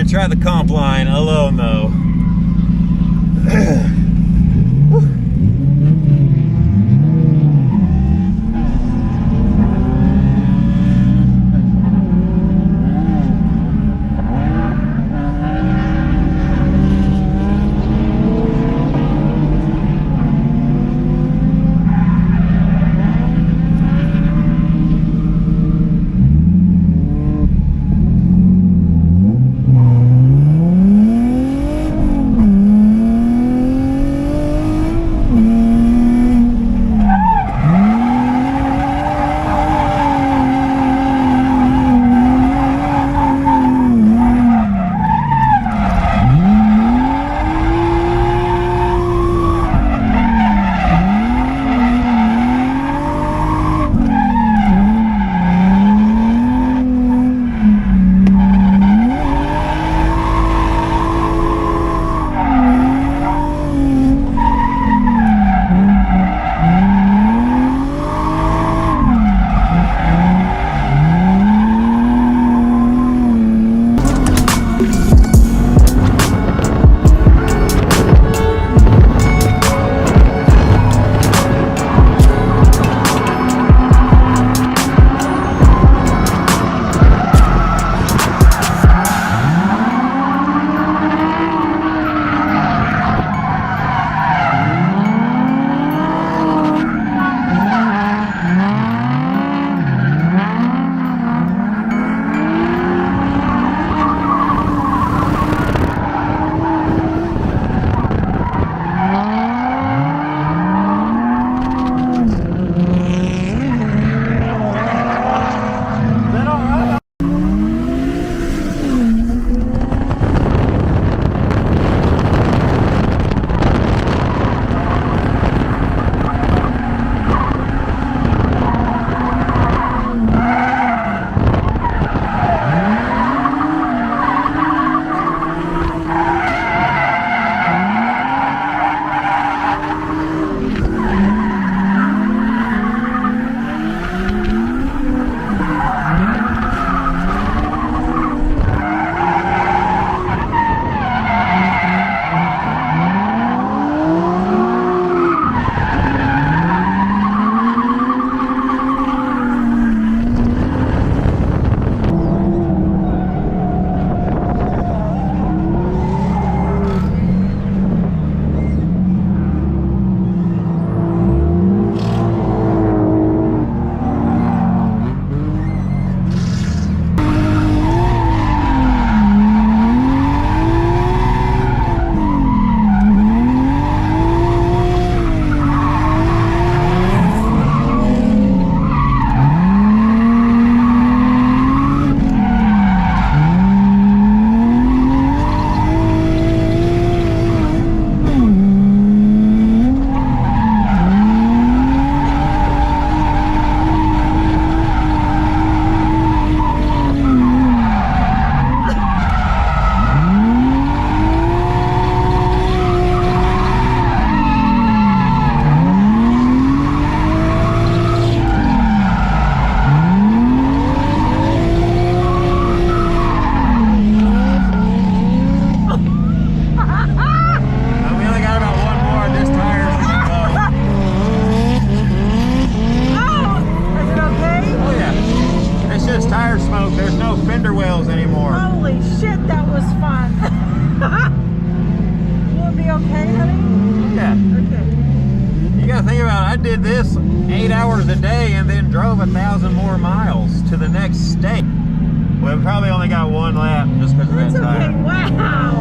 Try the comp line alone though. I did this 8 hours a day and then drove 1,000 more miles to the next state. We've probably only got one lap just because of that That's tire. okay. Wow.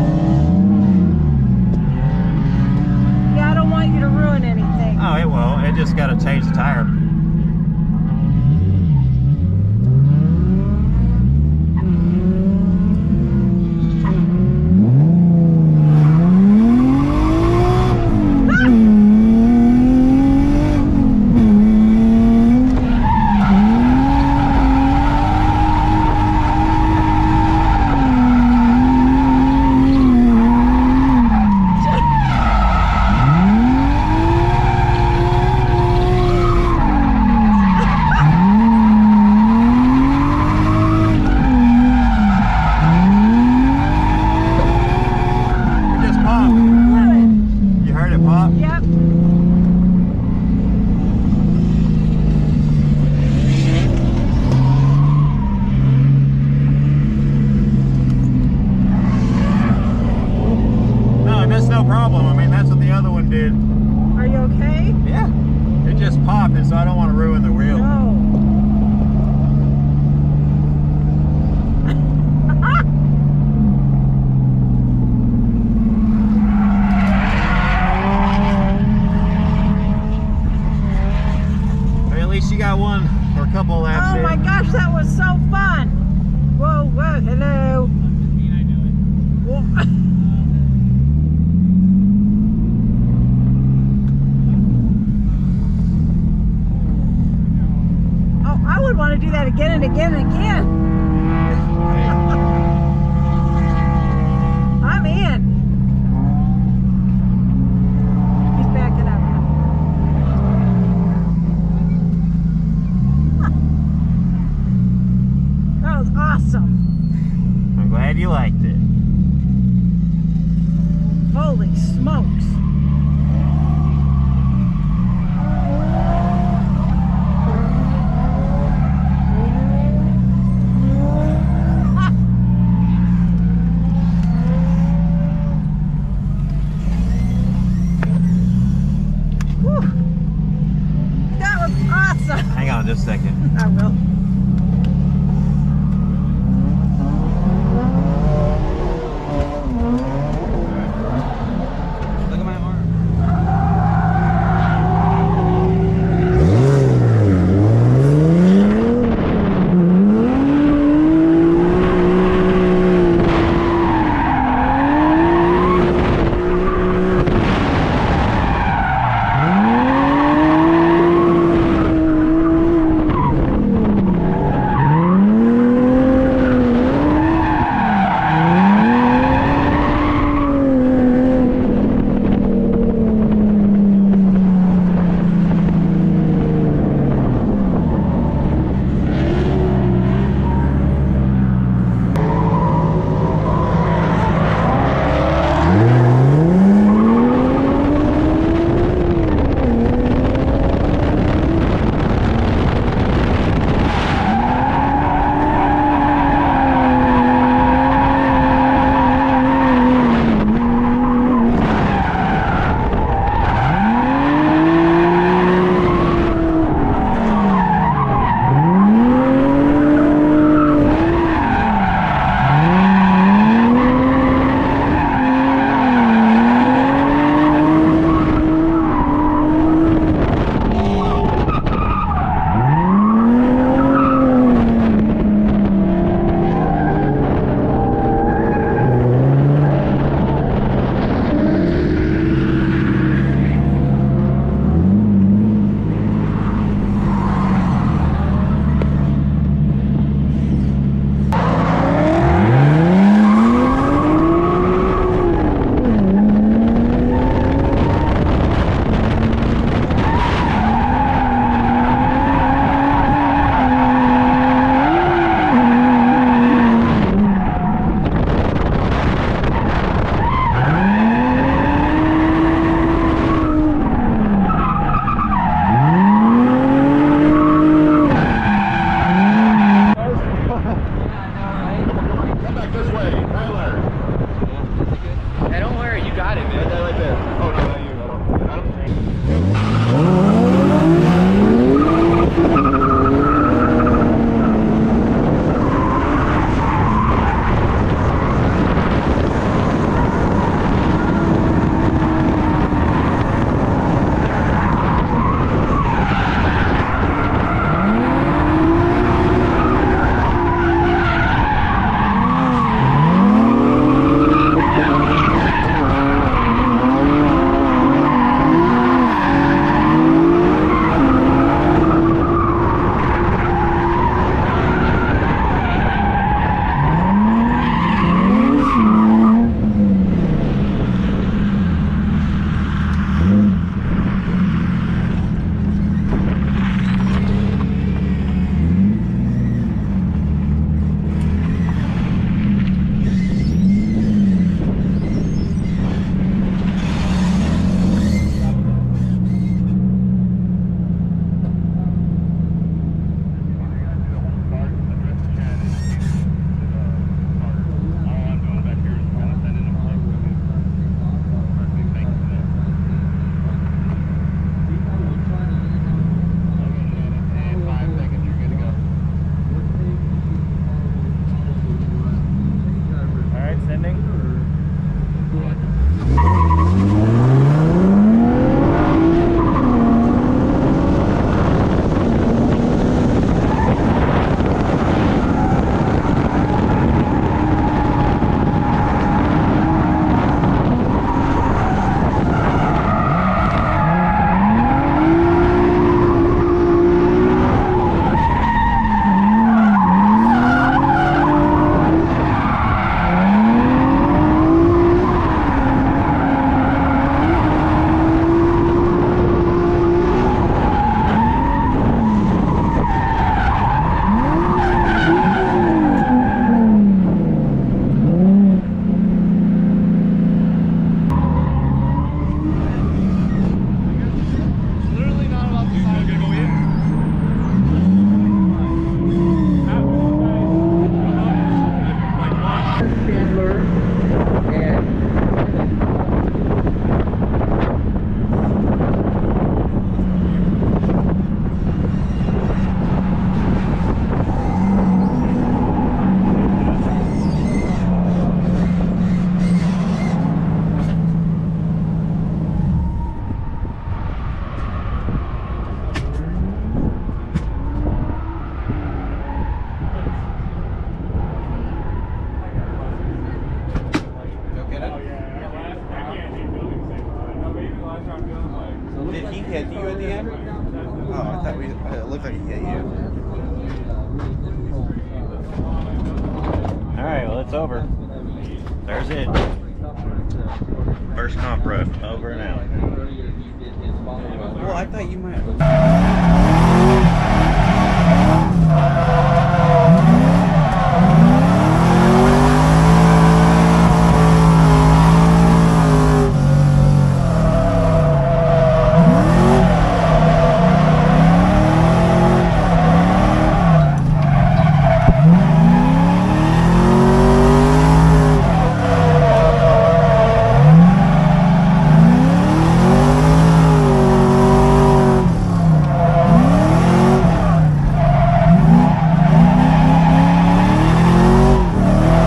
Yeah, I don't want you to ruin anything. Oh, it won't. It just got to change the tire. So I don't want to ruin the wheel. No. At least you got one or a couple laps Oh in. my gosh, that was so fun. Whoa, whoa, hello. Whoa. I would want to do that again and again and again. I'm in. He's backing up. That was awesome. I'm glad you liked it. Holy smokes. Hang on just a second. I will. Look at my arm. Did he hit you at the end? Oh, I thought it looked like he hit you. All right, well, it's over. There's it. First comp run, over and out. Well, I thought you might.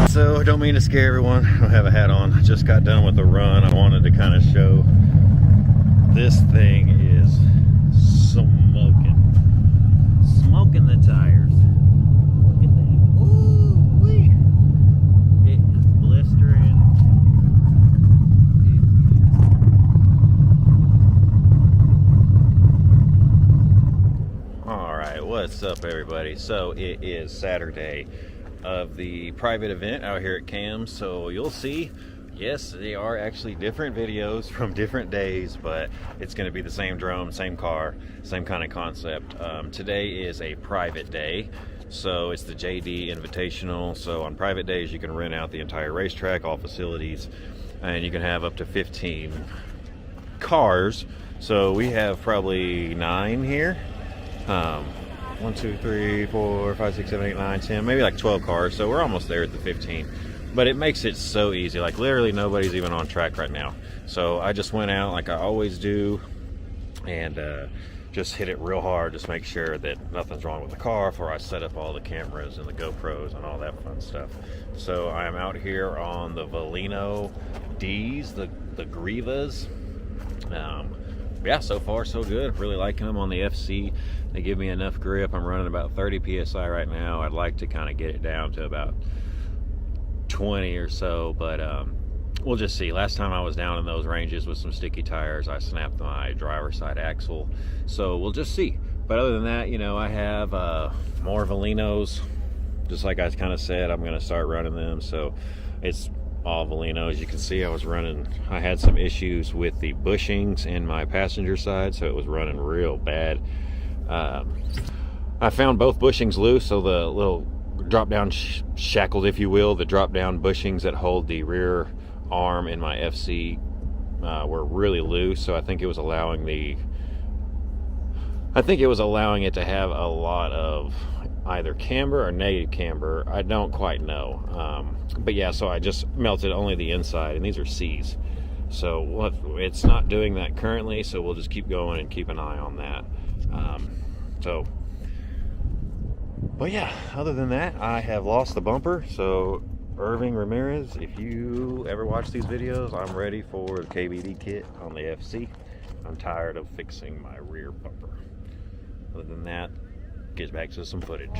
So, don't mean to scare everyone. I don't have a hat on. I just got done with the run. I wanted to kind of show this thing is smoking. Smoking the tires. Look at that. Ooh, wee. It is blistering. All right, what's up, everybody? So, it is Saturday of the private event out here at Cam's, so you'll see, yes, they are actually different videos from different days, but it's going to be the same drone, same car, same kind of concept. Today is a private day, so it's the JD Invitational. So on private days you can rent out the entire racetrack, all facilities, and you can have up to 15 cars. So we have probably 9 here. 1, 2, 3, 4, 5, 6, 7, 8, 9, 10, maybe like 12 cars. So we're almost there at the 15. But it makes it so easy. Like literally nobody's even on track right now. So I just went out like I always do and just hit it real hard. Just make sure that nothing's wrong with the car before I set up all the cameras and the GoPros and all that fun stuff. So I am out here on the Valino D's, the Grivas. Yeah, so far so good. Really liking them on the FC. They give me enough grip. I'm running about 30 psi right now. I'd like to kind of get it down to about 20 or so, but we'll just see. Last time I was down in those ranges with some sticky tires, I snapped my driver's side axle, so we'll just see. But other than that, you know, I have more Valinos. Just like I kind of said, I'm going to start running them, so it's all Valino. As you can see, I had some issues with the bushings in my passenger side, so it was running real bad. I found both bushings loose, so the little drop down shackled, if you will, the drop down bushings that hold the rear arm in my FC were really loose. So I think it was allowing it to have a lot of either camber or negative camber. I don't quite know. But yeah, so I just melted only the inside, and these are C's. So it's not doing that currently, so we'll just keep going and keep an eye on that. But yeah, other than that, I have lost the bumper. So Irving Ramirez, if you ever watch these videos, I'm ready for the KBD kit on the FC. I'm tired of fixing my rear bumper. Other than that, get back to some footage.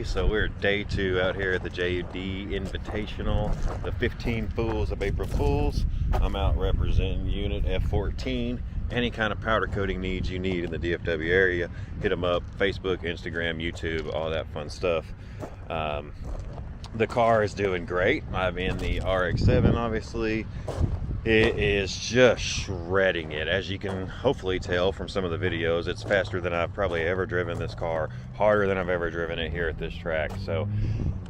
So we're day 2 out here at the JD Invitational, the 15 Fools of April Fools. I'm out representing Unit F14. Any kind of powder coating needs you need in the DFW area, hit them up. Facebook, Instagram, YouTube, all that fun stuff. The car is doing great. I'm in the RX-7, obviously. It is just shredding it. As you can hopefully tell from some of the videos, it's faster than I've probably ever driven this car, harder than I've ever driven it here at this track. So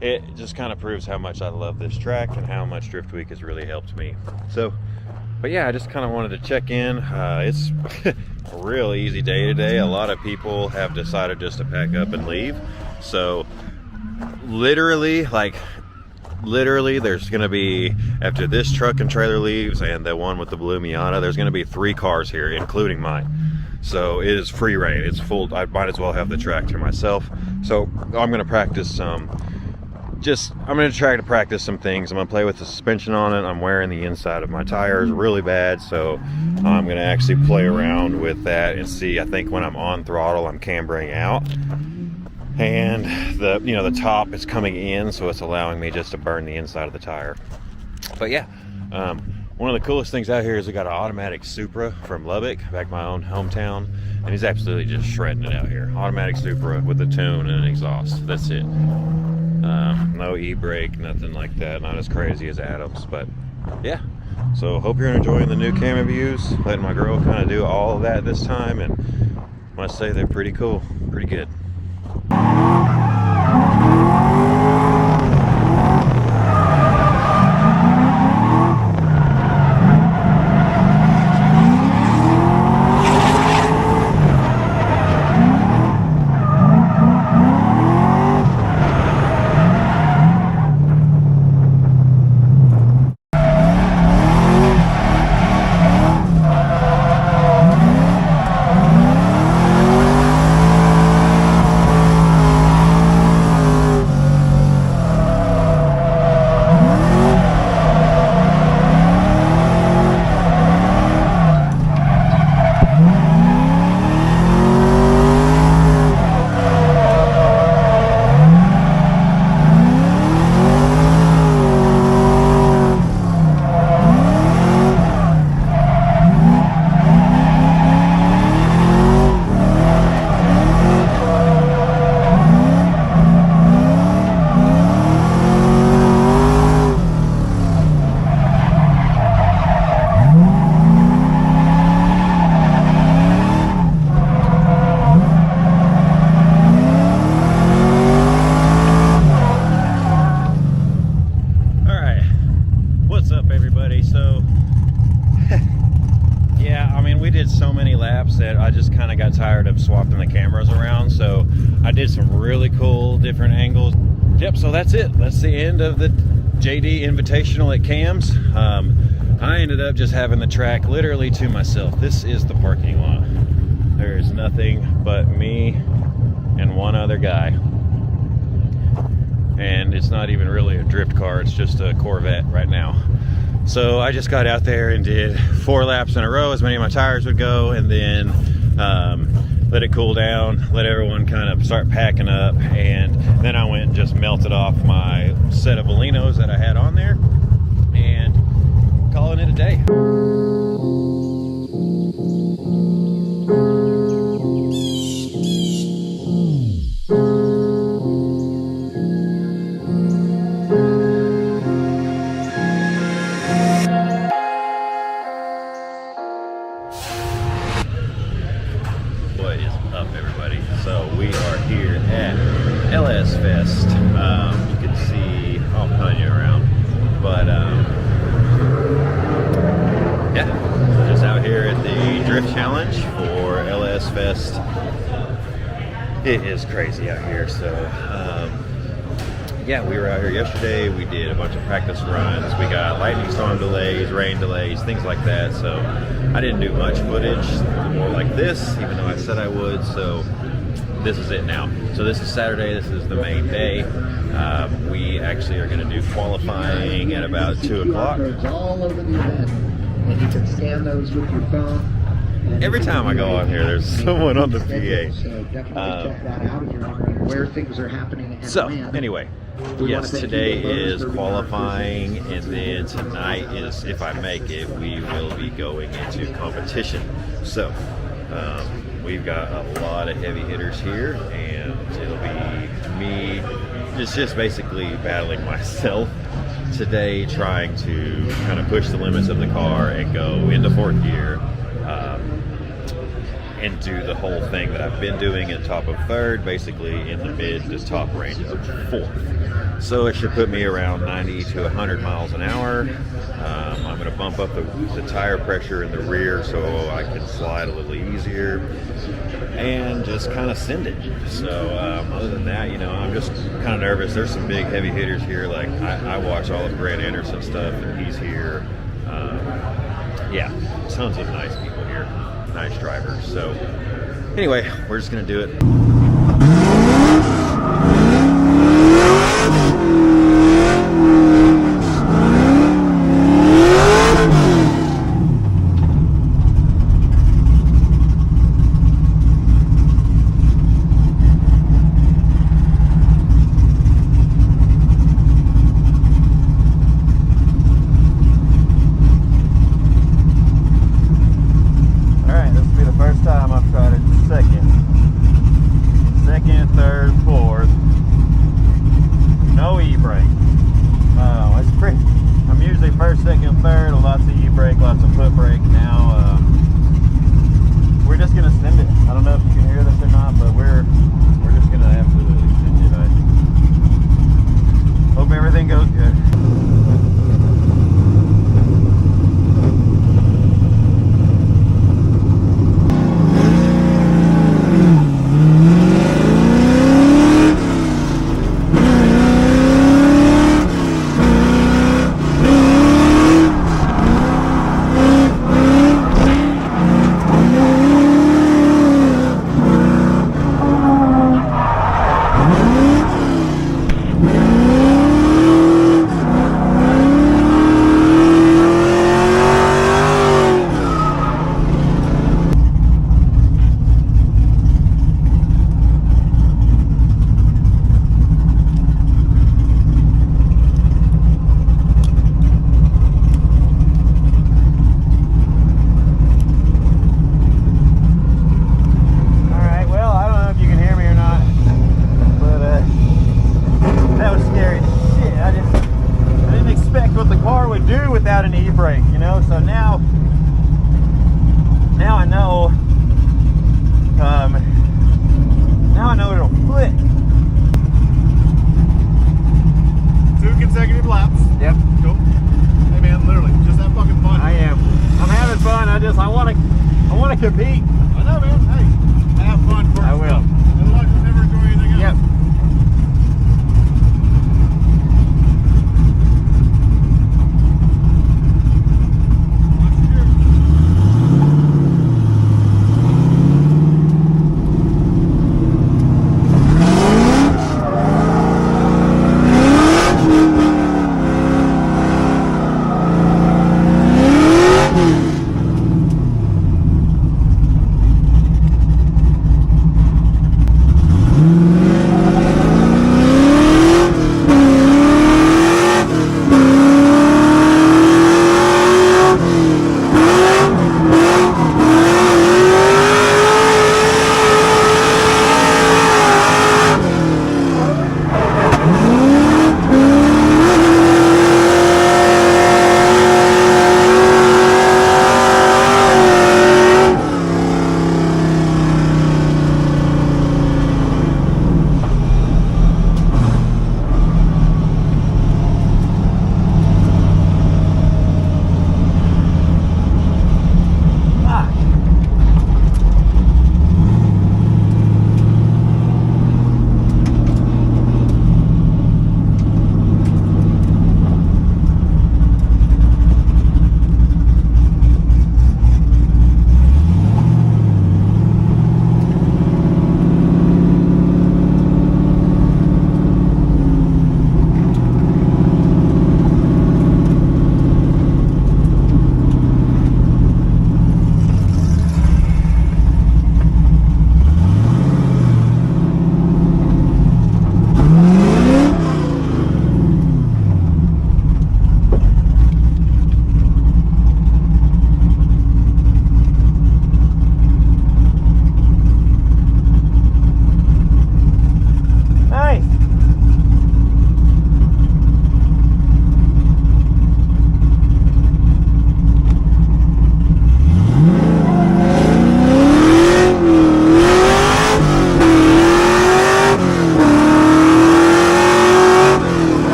it just kind of proves how much I love this track and how much Drift Week has really helped me. So, but yeah, I just kind of wanted to check in. It's a real easy day today. A lot of people have decided just to pack up and leave. So literally, there's gonna be, after this truck and trailer leaves and the one with the blue Miata, there's gonna be 3 cars here, including mine. So it is free reign. It's full. I might as well have the track to myself. So I'm gonna practice some. I'm gonna try to practice some things. I'm gonna play with the suspension on it. I'm wearing the inside of my tires really bad, so I'm gonna actually play around with that and see. I think when I'm on throttle, I'm cambering out. And the top is coming in, so it's allowing me just to burn the inside of the tire. But yeah, one of the coolest things out here is we got an automatic Supra from Lubbock, back my own hometown, and he's absolutely just shredding it out here. Automatic Supra with a tune and an exhaust. That's it. No e-brake, nothing like that. Not as crazy as Adam's, but yeah. So hope you're enjoying the new camera views. Letting my girl kind of do all of that this time, and I must say they're pretty cool, pretty good. That I just kind of got tired of swapping the cameras around, so I did some really cool different angles. Yep, so that's it. That's the end of the JD Invitational at Cam's. I ended up just having the track literally to myself. This is the parking lot. There's nothing but me and one other guy, and it's not even really a drift car, it's just a Corvette right now. So I just got out there and did 4 laps in a row, as many of my tires would go, and then let it cool down, let everyone kind of start packing up, and then I went and just melted off my set of Bolinos that I had on there, and calling it a day. What is up, everybody? So we are here at LS Fest. You can see, I'll pun you around, but yeah, just out here at the Drift Challenge for LS Fest. It is crazy out here. So yeah, we were out here yesterday. We did a bunch of practice runs. We got lightning storm delays, rain delays, things like that. So I didn't do much footage, more like this, even though I said I would. So this is it now. So this is Saturday. This is the main day. We actually are going to do qualifying at about 2 o'clock. All over the event, and you can scan those with your phone. Every time I go on here, there's someone on the PA. So definitely check that out if you're wondering where things are happening and So when. anyway, yes, today is qualifying, and then tonight is, if I make it, we will be going into competition. So we've got a lot of heavy hitters here, and it'll be me just basically battling myself today, trying to kind of push the limits of the car and go into fourth gear and do the whole thing that I've been doing in top of third, basically in the mid to top range of fourth. So it should put me around 90 to 100 miles an hour. I'm going to bump up the tire pressure in the rear so I can slide a little easier and just kind of send it. So other than that, you know, I'm just kind of nervous. There's some big heavy hitters here. Like I watch all of Grant Anderson stuff, and he's here. Yeah, tons of nice people here, nice drivers. So anyway, we're just going to do it.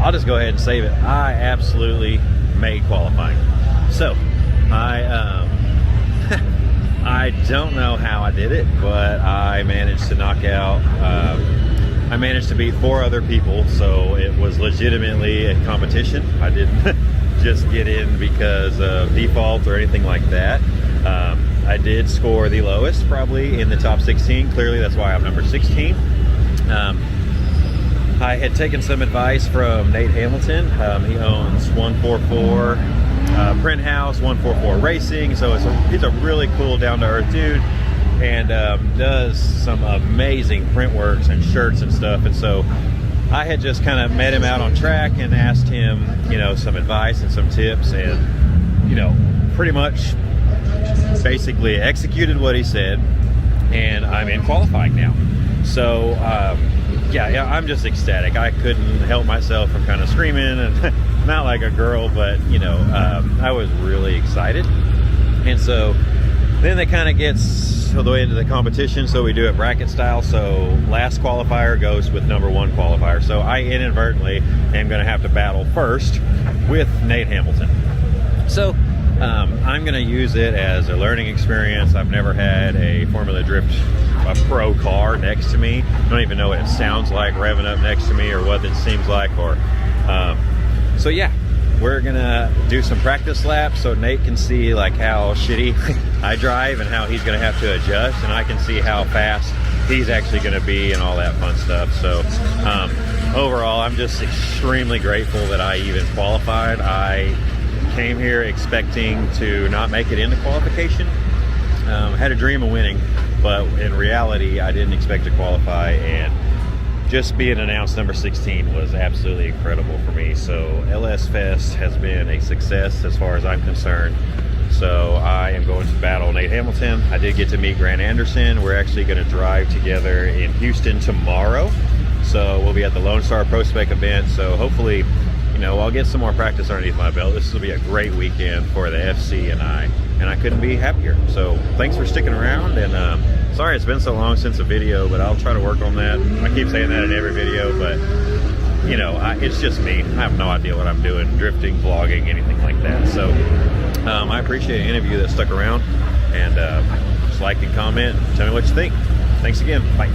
I'll just go ahead and save it. I absolutely made qualifying. So I don't know how I did it, but I managed to knock out, I managed to beat 4 other people, so it was legitimately a competition. I didn't just get in because of default or anything like that. I did score the lowest, probably in the top 16. Clearly, that's why I'm number 16. I had taken some advice from Nate Hamilton. He owns 144 Print House, 144 Racing, so he's a really cool, down-to-earth dude, and does some amazing print works and shirts and stuff. And so I had just kind of met him out on track and asked him, you know, some advice and some tips, and, you know, pretty much basically executed what he said, and I'm in qualifying now. So yeah, I'm just ecstatic. I couldn't help myself from kind of screaming, and not like a girl, but you know, I was really excited. And so then they kind of gets all the way into the competition, so we do it bracket style. So last qualifier goes with number 1 qualifier. So I inadvertently am going to have to battle first with Nate Hamilton. So I'm going to use it as a learning experience. I've never had a Formula Drift, a pro car next to me. I don't even know what it sounds like revving up next to me, or what it seems like, or so yeah, we're gonna do some practice laps so Nate can see like how shitty I drive and how he's gonna have to adjust, and I can see how fast he's actually gonna be and all that fun stuff. So overall, I'm just extremely grateful that I even qualified. I came here expecting to not make it into qualification. Had a dream of winning, but in reality, I didn't expect to qualify, and just being announced number 16 was absolutely incredible for me. So LS Fest has been a success as far as I'm concerned. So I am going to battle Nate Hamilton. I did get to meet Grant Anderson. We're actually going to drive together in Houston tomorrow. So we'll be at the Lone Star Pro Spec event. So hopefully, you know, I'll get some more practice underneath my belt. This will be a great weekend for the FC and I couldn't be happier. So thanks for sticking around, and sorry it's been so long since a video, but I'll try to work on that. I keep saying that in every video, but you know, it's just me. I have no idea what I'm doing, drifting, vlogging, anything like that. So I appreciate any of you that stuck around, and just like and comment, tell me what you think. Thanks again. Bye.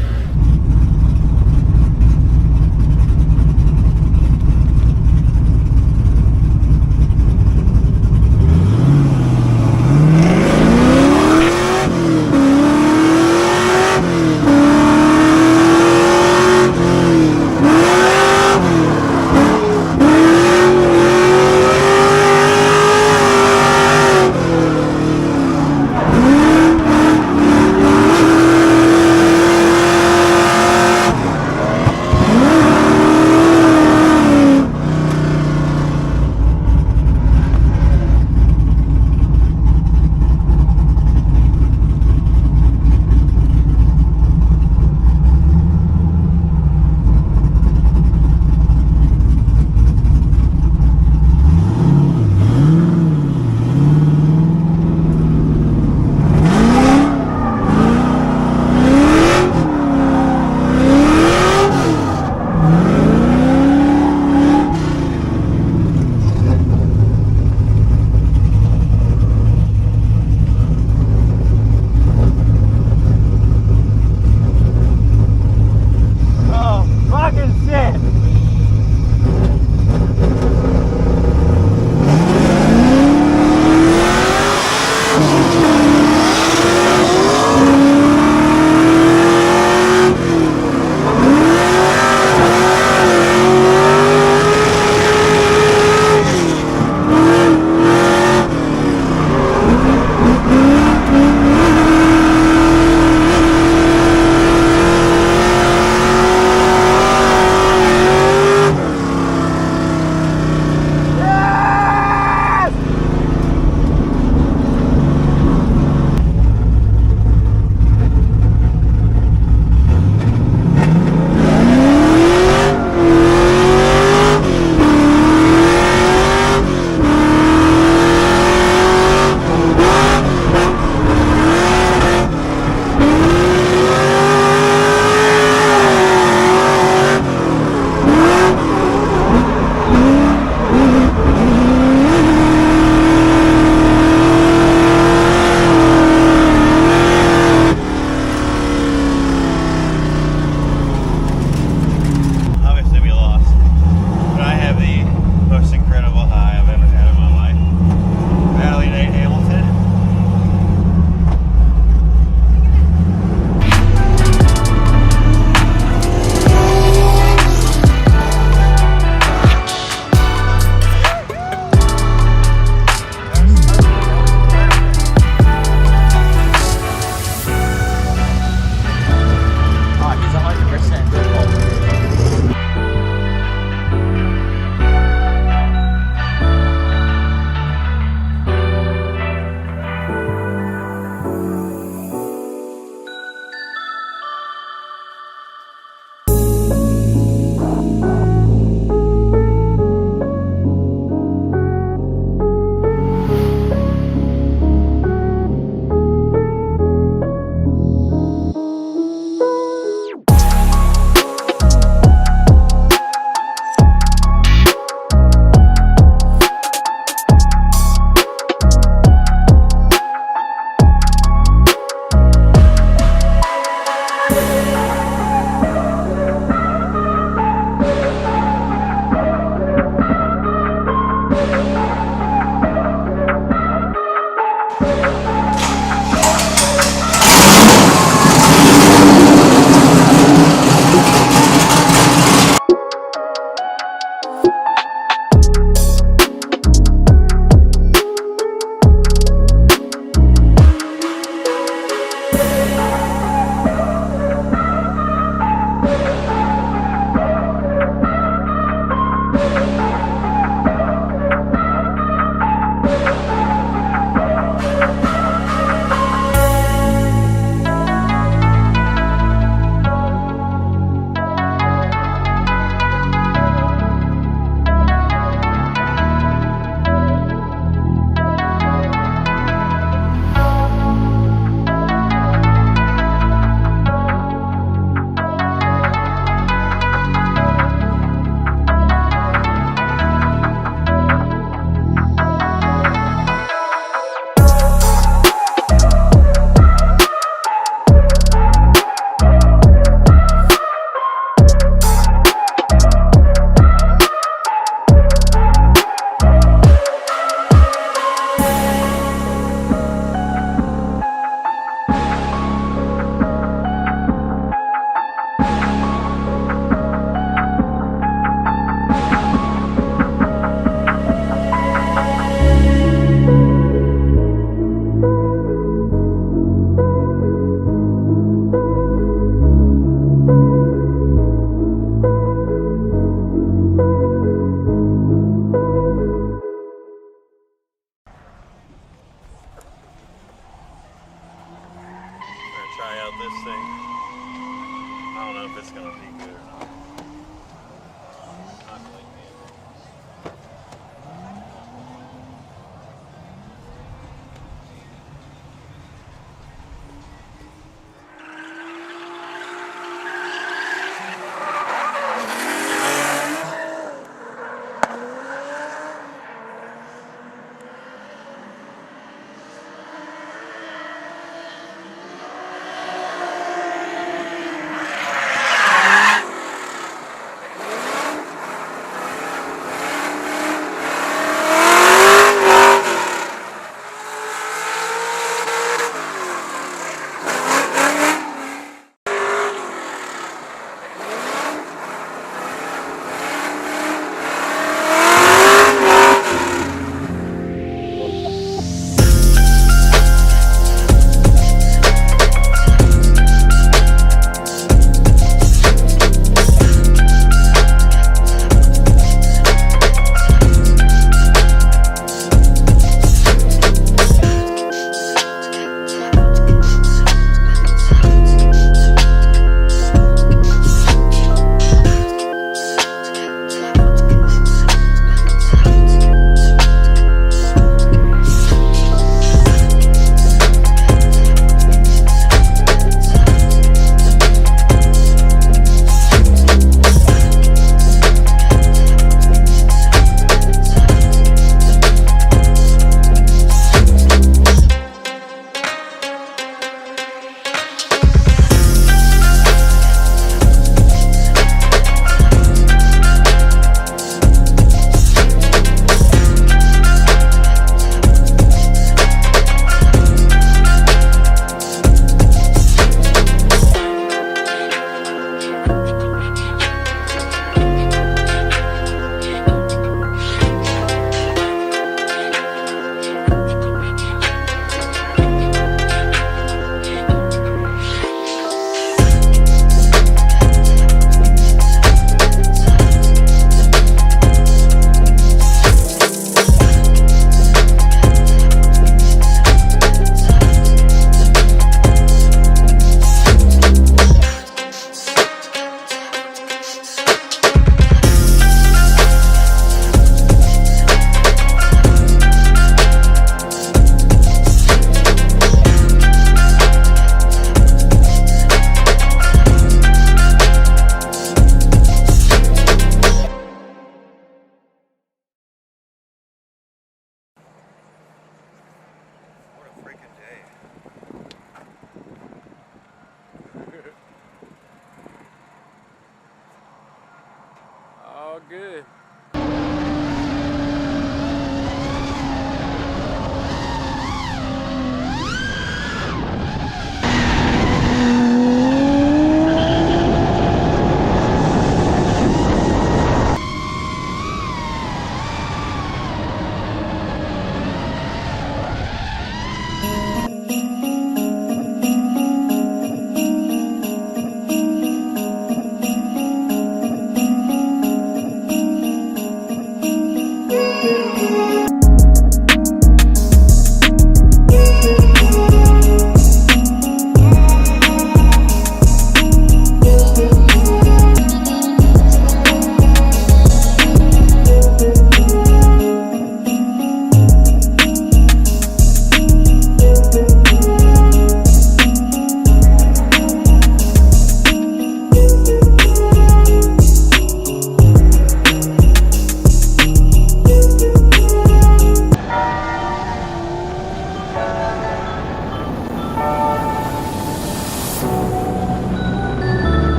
good.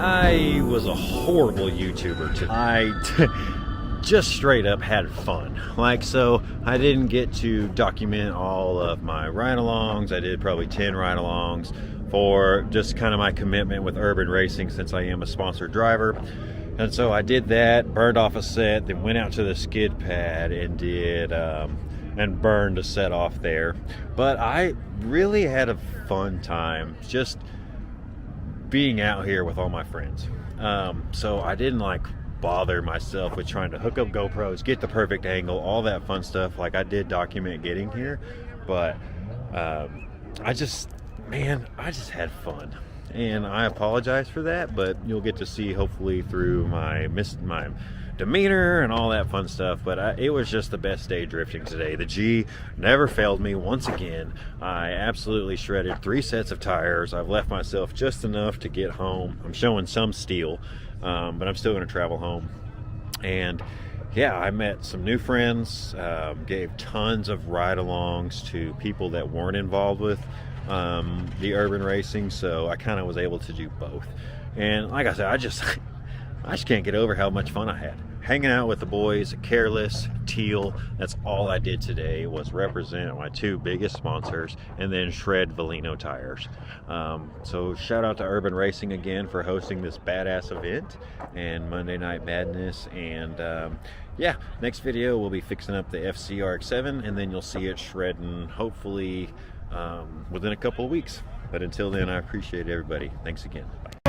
I was a horrible YouTuber today. I just straight up had fun. Like, so I didn't get to document all of my ride-alongs. I did probably 10 ride-alongs for just kind of my commitment with urban racing, since I am a sponsored driver. And so I did that, burned off a set, then went out to the skid pad and did and burned a set off there. But I really had a fun time just being out here with all my friends. So I didn't like bother myself with trying to hook up GoPros, get the perfect angle, all that fun stuff. Like, I did document getting here, but I just had fun. And I apologize for that, but you'll get to see hopefully through my demeanor and all that fun stuff. But it was just the best day drifting today. The G never failed me once again. I absolutely shredded 3 sets of tires. I've left myself just enough to get home. I'm showing some steel, but I'm still going to travel home. And yeah, I met some new friends, gave tons of ride-alongs to people that weren't involved with the urban racing, so I kind of was able to do both. And like I said, I just can't get over how much fun I had. hanging out with the boys, Careless, Teal. That's all I did today, was represent my two biggest sponsors and then shred Valino tires. So shout out to Urban Racing again for hosting this badass event and Monday Night Madness. And yeah, next video we'll be fixing up the FCRX7 and then you'll see it shredding hopefully within a couple of weeks. But until then, I appreciate everybody. Thanks again. Bye.